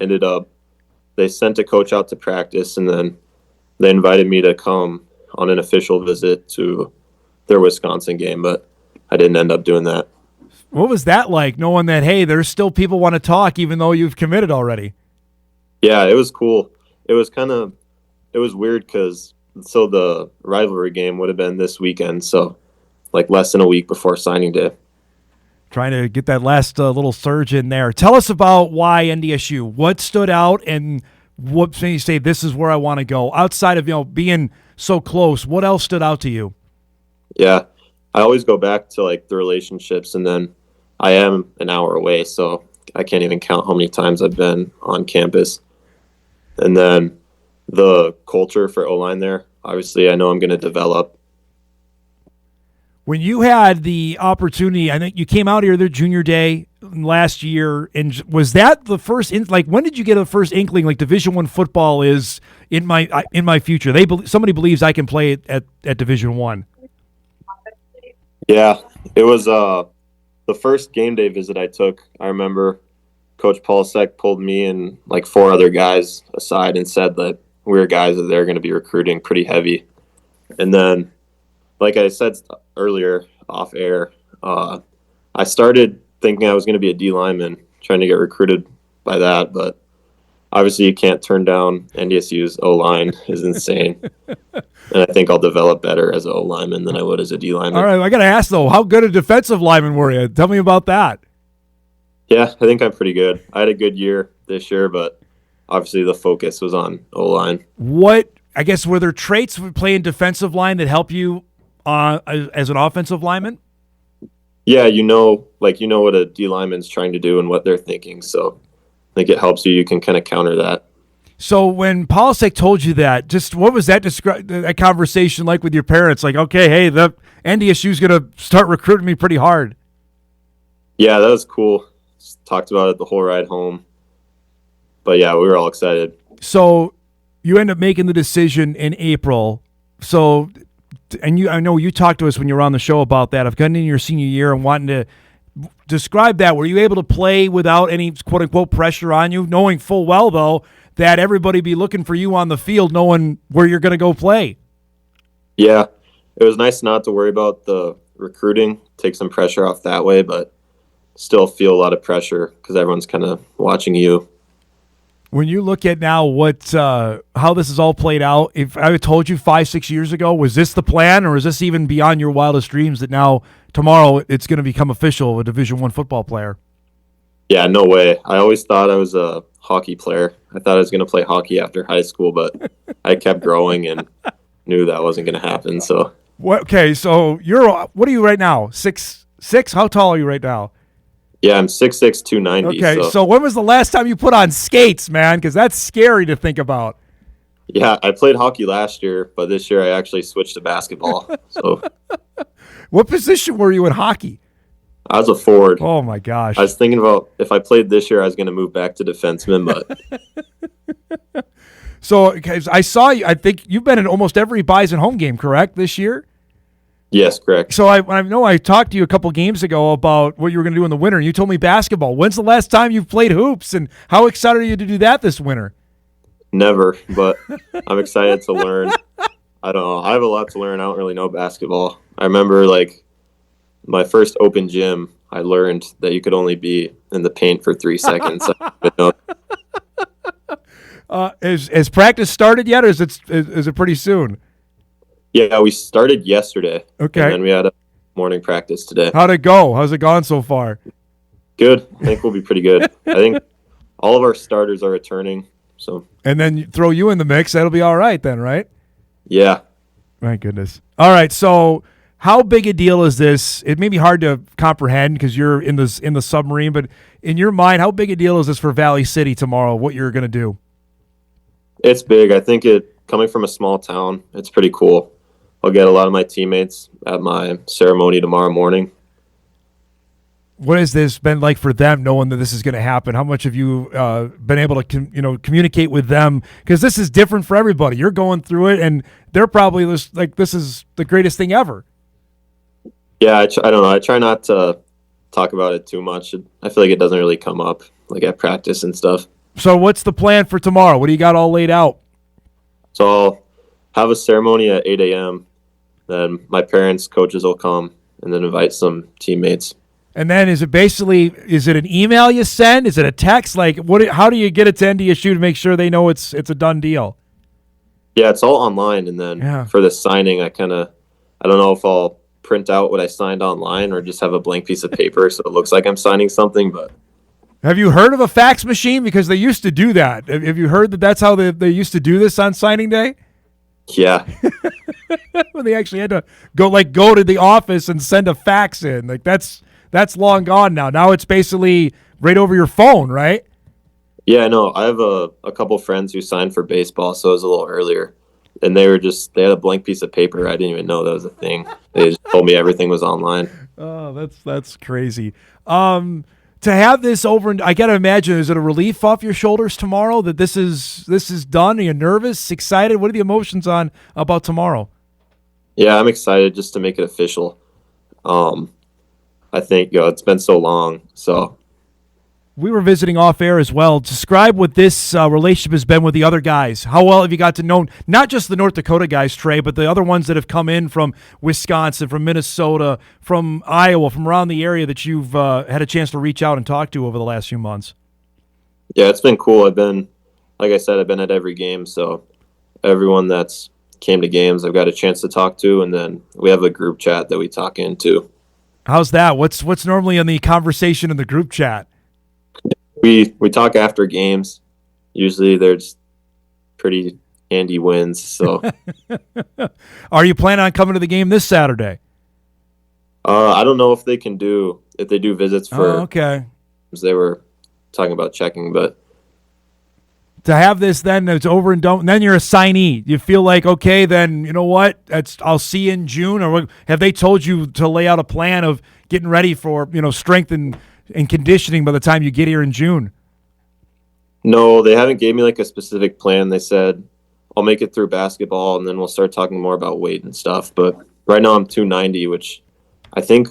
ended up, they sent a coach out to practice, and then they invited me to come on an official visit to their Wisconsin game, but I didn't end up doing that. What was that like, knowing that, hey, there's still people want to talk even though you've committed already? Yeah, it was cool. It was weird because the rivalry game would have been this weekend, so like less than a week before signing day. Trying to get that last little surge in there. Tell us about why NDSU. What stood out, and what made you say this is where I want to go? Outside of being so close, what else stood out to you? Yeah, I always go back to like the relationships, and then I am an hour away, so I can't even count how many times I've been on campus. And then the culture for O-line there, obviously I know I'm going to develop. When you had the opportunity, I think you came out here their junior day last year, and was that the first? When did you get a first inkling like Division I football is in my future? Somebody believes I can play at Division I. Yeah, it was the first game day visit I took. I remember Coach Paulsek pulled me and like 4 other guys aside and said that we were guys that they're going to be recruiting pretty heavy. And then, like I said earlier off air, I started thinking I was going to be a D lineman, trying to get recruited by that. But obviously you can't turn down NDSU's O-line is insane. And I think I'll develop better as an O-lineman than I would as a D lineman. All right, I got to ask, though, how good a defensive lineman were you? Tell me about that. Yeah, I think I'm pretty good. I had a good year this year, but obviously the focus was on O-line. Were there traits of playing defensive line that help you as an offensive lineman? Yeah, you know what a D lineman's trying to do and what they're thinking. So I think it helps you. You can kind of counter that. So when Paulsek told you that, just what was that conversation like with your parents? Like, okay, hey, the NDSU's going to start recruiting me pretty hard. Yeah, that was cool. Just talked about it the whole ride home. But yeah, we were all excited. So you end up making the decision in April. So, and I know you talked to us when you were on the show about that. I've gotten in your senior year and wanting to describe that. Were you able to play without any quote unquote pressure on you, knowing full well though that everybody be looking for you on the field, knowing where you're going to go play? Yeah, it was nice not to worry about the recruiting, take some pressure off that way, but still feel a lot of pressure because everyone's kind of watching you. When you look at now how this is all played out, if I had told you 5-6 years ago, was this the plan, or is this even beyond your wildest dreams that now tomorrow it's going to become official, a Division I football player? Yeah, no way. I always thought I was a hockey player. I thought I was going to play hockey after high school, but I kept growing and knew that wasn't going to happen. So okay, so what are you right now? 6'6"? How tall are you right now? Yeah, I'm 6'6", 290. Okay, so when was the last time you put on skates, man? Because that's scary to think about. Yeah, I played hockey last year, but this year I actually switched to basketball. So, what position were you in hockey? I was a forward. Oh my gosh! I was thinking about if I played this year, I was going to move back to defenseman, but. So, because I saw you, I think you've been in almost every Bison home game, correct? This year. Yes, correct. So I know I talked to you a couple games ago about what you were going to do in the winter, and you told me basketball. When's the last time you've played hoops, and how excited are you to do that this winter? Never, but I'm excited to learn. I don't know. I have a lot to learn. I don't really know basketball. I remember, my first open gym, I learned that you could only be in the paint for 3 seconds. Has practice started yet, or is it pretty soon? Yeah, we started yesterday. Okay. And then we had a morning practice today. How'd it go? How's it gone so far? Good. I think we'll be pretty good. I think all of our starters are returning. So. And then you throw you in the mix. That'll be all right then, right? Yeah. My goodness. All right. So how big a deal is this? It may be hard to comprehend because you're in the submarine, but in your mind, how big a deal is this for Valley City tomorrow, what you're going to do? It's big. I think coming from a small town, it's pretty cool. I'll get a lot of my teammates at my ceremony tomorrow morning. What has this been like for them, knowing that this is going to happen? How much have you been able to communicate with them? Because this is different for everybody. You're going through it, and they're probably this is the greatest thing ever. Yeah, I don't know. I try not to talk about it too much. I feel like it doesn't really come up at practice and stuff. So what's the plan for tomorrow? What do you got all laid out? So I'll have a ceremony at 8 a.m. Then my parents, coaches will come and then invite some teammates. And then is it an email you send? Is it a text? How do you get it to NDSU to make sure they know it's a done deal? Yeah, it's all online. And then for the signing, I don't know if I'll print out what I signed online or just have a blank piece of paper so it looks like I'm signing something. But have you heard of a fax machine? Because they used to do that. Have you heard that that's how they used to do this on signing day? Yeah. when they actually had to go to the office and send a fax in. Like that's long gone now. Now it's basically right over your phone, right? Yeah, I know. I have a couple friends who signed for baseball, so it was a little earlier. And they had a blank piece of paper. I didn't even know that was a thing. They just told me everything was online. Oh, that's crazy. To have this over, I got to imagine, is it a relief off your shoulders tomorrow that this is done? Are you nervous, excited? What are the emotions about tomorrow? Yeah, I'm excited just to make it official. I think it's been so long, so. We were visiting off air as well. Describe what this relationship has been with the other guys. How well have you got to know not just the North Dakota guys, Trey, but the other ones that have come in from Wisconsin, from Minnesota, from Iowa, from around the area that you've had a chance to reach out and talk to over the last few months? Yeah, it's been cool. Like I said, I've been at every game, so everyone that's came to games I've got a chance to talk to, and then we have a group chat that we talk into. How's that? What's normally in the conversation in the group chat? We talk after games. Usually there's pretty handy wins. So, are you planning on coming to the game this Saturday? I don't know if they do visits for. Oh, okay. They were talking about checking, but to have this, then it's over and done. And then you're a signee. You feel like, okay, then you know what? I'll see you in June. Or have they told you to lay out a plan of getting ready for strength and conditioning by the time you get here in June? No, they haven't gave me like a specific plan. They said I'll make it through basketball and then we'll start talking more about weight and stuff. But right now I'm 290, which I think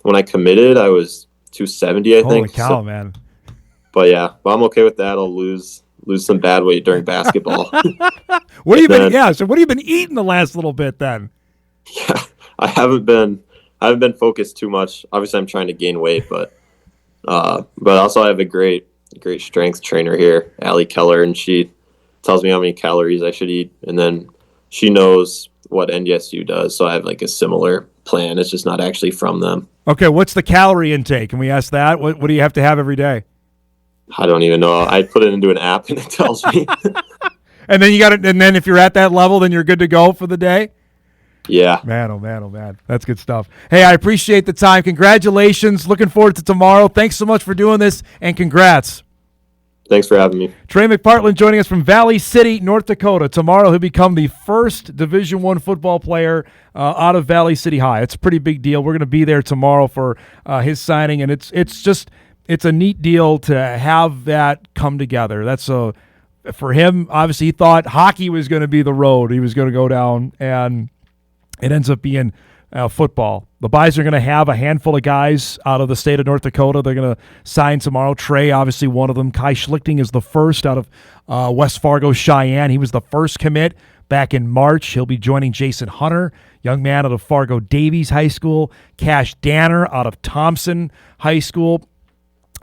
when I committed I was 270. I think. Holy cow, man! But yeah, I'm okay with that. I'll lose some bad weight during basketball. What have you been? Yeah. So what have you been eating the last little bit then? Yeah, I haven't been focused too much. Obviously, I'm trying to gain weight, but also I have a great strength trainer here, Allie Keller, and she tells me how many calories I should eat, and then she knows what NDSU does, so I have like a similar plan. It's just not actually from them. Okay, what's the calorie intake? Can we ask that? What do you have to have every day? I don't even know. I put it into an app and it tells me. And then and then if you're at that level, then you're good to go for the day? Yeah. Man, oh man, oh man. That's good stuff. Hey, I appreciate the time. Congratulations. Looking forward to tomorrow. Thanks so much for doing this, and congrats. Thanks for having me. Trey McPartland joining us from Valley City, North Dakota. Tomorrow he'll become the first Division I football player out of Valley City High. It's a pretty big deal. We're going to be there tomorrow for his signing, and it's a neat deal to have that come together. For him, obviously he thought hockey was going to be the road he was going to go down, and it ends up being football. The Buys are going to have a handful of guys out of the state of North Dakota. They're going to sign tomorrow. Trey, obviously one of them. Kai Schlichting is the first out of West Fargo, Cheyenne. He was the first commit back in March. He'll be joining Jason Hunter, young man out of Fargo Davies High School. Cash Danner out of Thompson High School.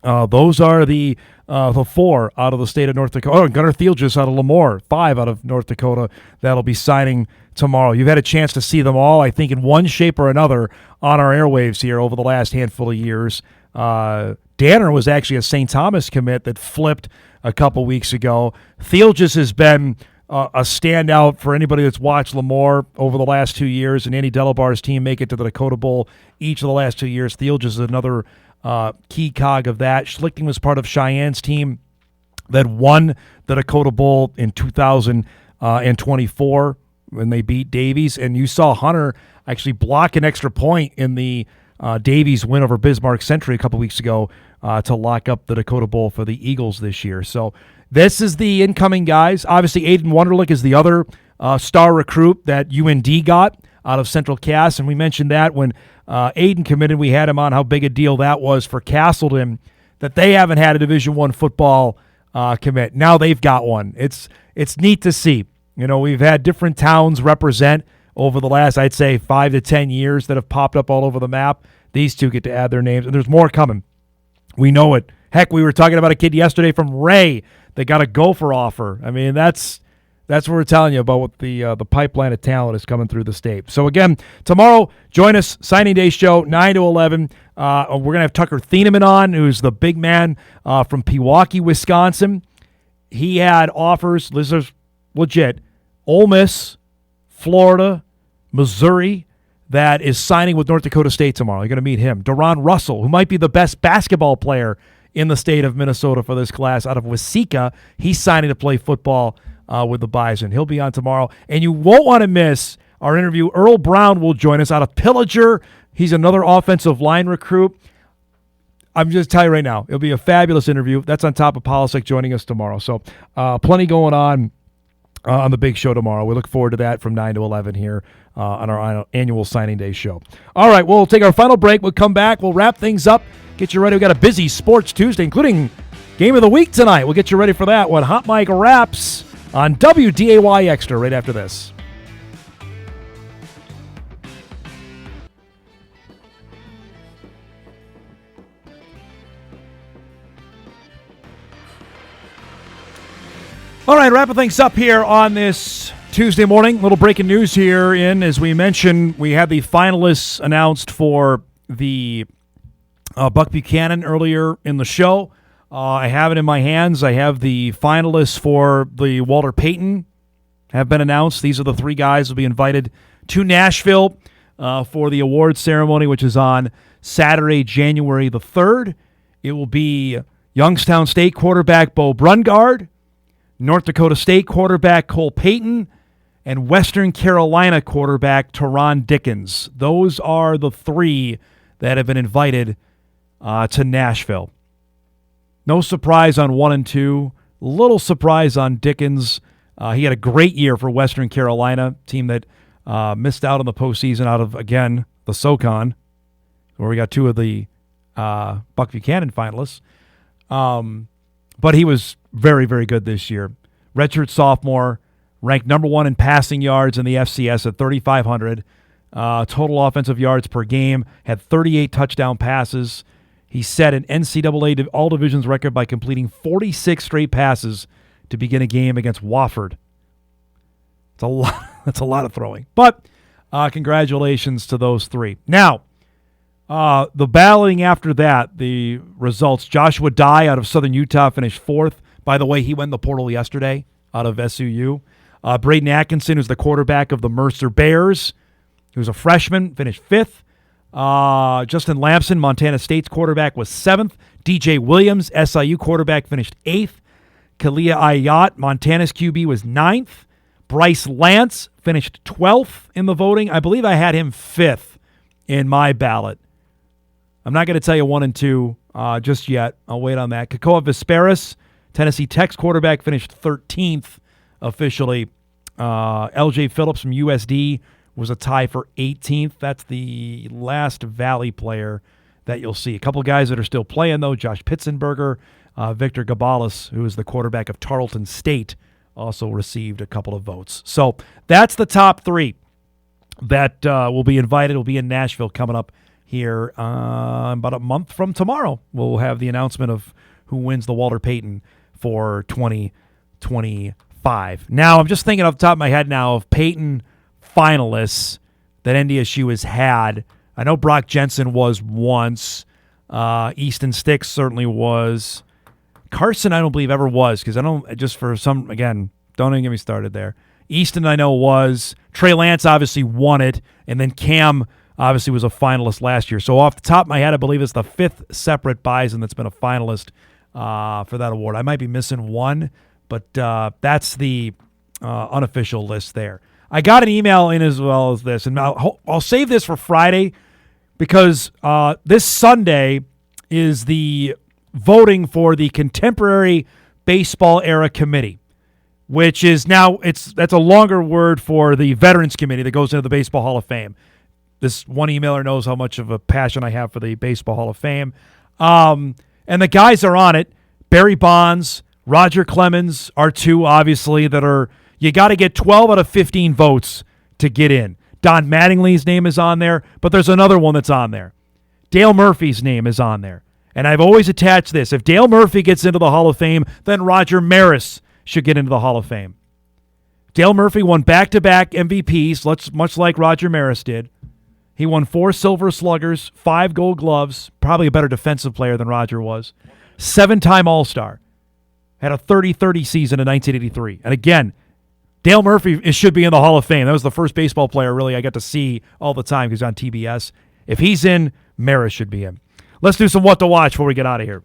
Those are the four out of the state of North Dakota. Oh, and Gunnar Thielges out of Lemoore, 5 out of North Dakota that'll be signing tomorrow. You've had a chance to see them all, I think, in one shape or another on our airwaves here over the last handful of years. Danner was actually a St. Thomas commit that flipped a couple weeks ago. Thielges has been a standout for anybody that's watched Lemoore over the last 2 years, and Andy Delabar's team make it to the Dakota Bowl each of the last 2 years. Thielges is another key cog of that. Schlichting was part of Cheyenne's team that won the Dakota Bowl in 2024 when they beat Davies, and you saw Hunter actually block an extra point in the Davies win over Bismarck Century a couple weeks ago to lock up the Dakota Bowl for the Eagles this year. So this is the incoming guys. Obviously, Aiden Wunderlich is the other star recruit that UND got out of Central Cass, and we mentioned that when Aiden committed, we had him on how big a deal that was for Castleton, that they haven't had a Division I football commit. Now they've got one. It's neat to see. We've had different towns represent over the last, I'd say, 5 to 10 years that have popped up all over the map. These two get to add their names, and there's more coming. We know it. Heck, we were talking about a kid yesterday from Ray that got a Gopher offer. I mean, that's what we're telling you about what the pipeline of talent is coming through the state. So, again, tomorrow, join us, Signing Day Show, 9 to 11. We're going to have Tucker Thieneman on, who's the big man from Pewaukee, Wisconsin. He had offers, this is legit, Ole Miss, Florida, Missouri, that is signing with North Dakota State tomorrow. You're going to meet him. Deron Russell, who might be the best basketball player in the state of Minnesota for this class, out of Waseca. He's signing to play football with the Bison. He'll be on tomorrow. And you won't want to miss our interview. Earl Brown will join us out of Pillager. He's another offensive line recruit. I'm just telling you right now, it'll be a fabulous interview. That's on top of Polisic joining us tomorrow. So plenty going on the big show tomorrow. We look forward to that from 9 to 11 here on our annual Signing Day show. All right, we'll take our final break. We'll come back. We'll wrap things up, get you ready. We've got a busy Sports Tuesday, including Game of the Week tonight. We'll get you ready for that when Hot Mike wraps on WDAY Extra right after this. All right, wrapping things up here on this Tuesday morning. Little breaking news here. As we mentioned, we had the finalists announced for the Buck Buchanan earlier in the show. I have it in my hands. I have the finalists for the Walter Payton have been announced. These are the three guys who will be invited to Nashville for the awards ceremony, which is on Saturday, January the 3rd. It will be Youngstown State quarterback Bo Brungard, North Dakota State quarterback Cole Payton, and Western Carolina quarterback Teron Dickens. Those are the three that have been invited to Nashville. No surprise on 1 and 2. Little surprise on Dickens. He had a great year for Western Carolina, team that missed out on the postseason out of, again, the SoCon, where we got two of the Buck Buchanan finalists. But he was very, very good this year. Redshirt sophomore, ranked number 1 in passing yards in the FCS at 3,500. Total offensive yards per game, had 38 touchdown passes. He set an NCAA All-Divisions record by completing 46 straight passes to begin a game against Wofford. It's a lot. That's a lot of throwing. But congratulations to those three. Now, the balloting after that, the results. Joshua Dye out of Southern Utah finished 4th. By the way, he went in the portal yesterday out of SUU. Braden Atkinson, who's the quarterback of the Mercer Bears, who's a freshman, finished 5th. Justin Lampson, Montana State's quarterback, was 7th. DJ Williams, SIU quarterback, finished 8th. Kalia Ayat, Montana's QB, was 9th. Bryce Lance finished 12th in the voting. I believe I had him 5th in my ballot. I'm not going to tell you 1 and 2 just yet. I'll wait on that. Kakoa Vesperis, Tennessee Tech's quarterback, finished 13th officially. LJ Phillips from USD was a tie for 18th. That's the last Valley player that you'll see. A couple guys that are still playing, though. Josh Pitzenberger, Victor Gabalis, who is the quarterback of Tarleton State, also received a couple of votes. So that's the top three that will be invited. Will be in Nashville coming up here about a month from tomorrow. We'll have the announcement of who wins the Walter Payton for 2025. Now, I'm just thinking off the top of my head now of Payton finalists that NDSU has had. I know Brock Jensen was once. Easton Sticks certainly was. Carson, I don't believe ever was, because I don't, just for some, again, don't even get me started there. Easton, I know, was. Trey Lance obviously won it, and then Cam obviously was a finalist last year. So off the top of my head, I believe it's the 5th separate Bison that's been a finalist for that award. I might be missing one, but that's the unofficial list there. I got an email in as well as this, and I'll save this for Friday because this Sunday is the voting for the Contemporary Baseball Era Committee, which is now that's a longer word for the Veterans Committee that goes into the Baseball Hall of Fame. This one emailer knows how much of a passion I have for the Baseball Hall of Fame. And the guys are on it. Barry Bonds, Roger Clemens are two, obviously, that are, you got to get 12 out of 15 votes to get in. Don Mattingly's name is on there, but there's another one that's on there. Dale Murphy's name is on there. And I've always attached this. If Dale Murphy gets into the Hall of Fame, then Roger Maris should get into the Hall of Fame. Dale Murphy won back-to-back MVPs, much like Roger Maris did. He won 4 Silver Sluggers, 5 Gold Gloves, probably a better defensive player than Roger was. 7-time All-Star. Had a 30-30 season in 1983. And again, Dale Murphy should be in the Hall of Fame. That was the first baseball player really I got to see all the time because he's on TBS. If he's in, Maris should be in. Let's do some what to watch before we get out of here.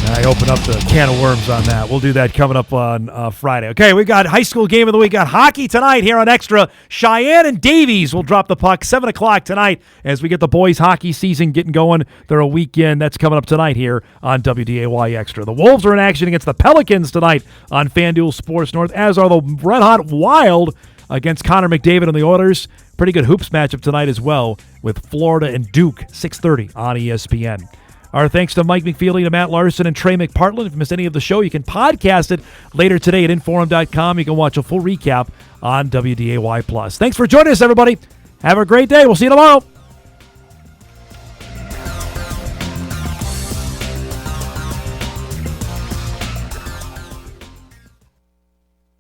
I open up the can of worms on that. We'll do that coming up on Friday. Okay, we got high school game of the week. Got hockey tonight here on Extra. Cheyenne and Davies will drop the puck 7 o'clock tonight as we get the boys hockey season getting going. They're a weekend. That's coming up tonight here on WDAY Extra. The Wolves are in action against the Pelicans tonight on FanDuel Sports North, as are the Red Hot Wild against Connor McDavid and the Oilers. Pretty good hoops matchup tonight as well with Florida and Duke, 6:30 on ESPN. Our thanks to Mike McFeely, to Matt Larsen, and Trey McPartland. If you missed any of the show, you can podcast it later today at Inforum.com. You can watch a full recap on WDAY+. Thanks for joining us, everybody. Have a great day. We'll see you tomorrow.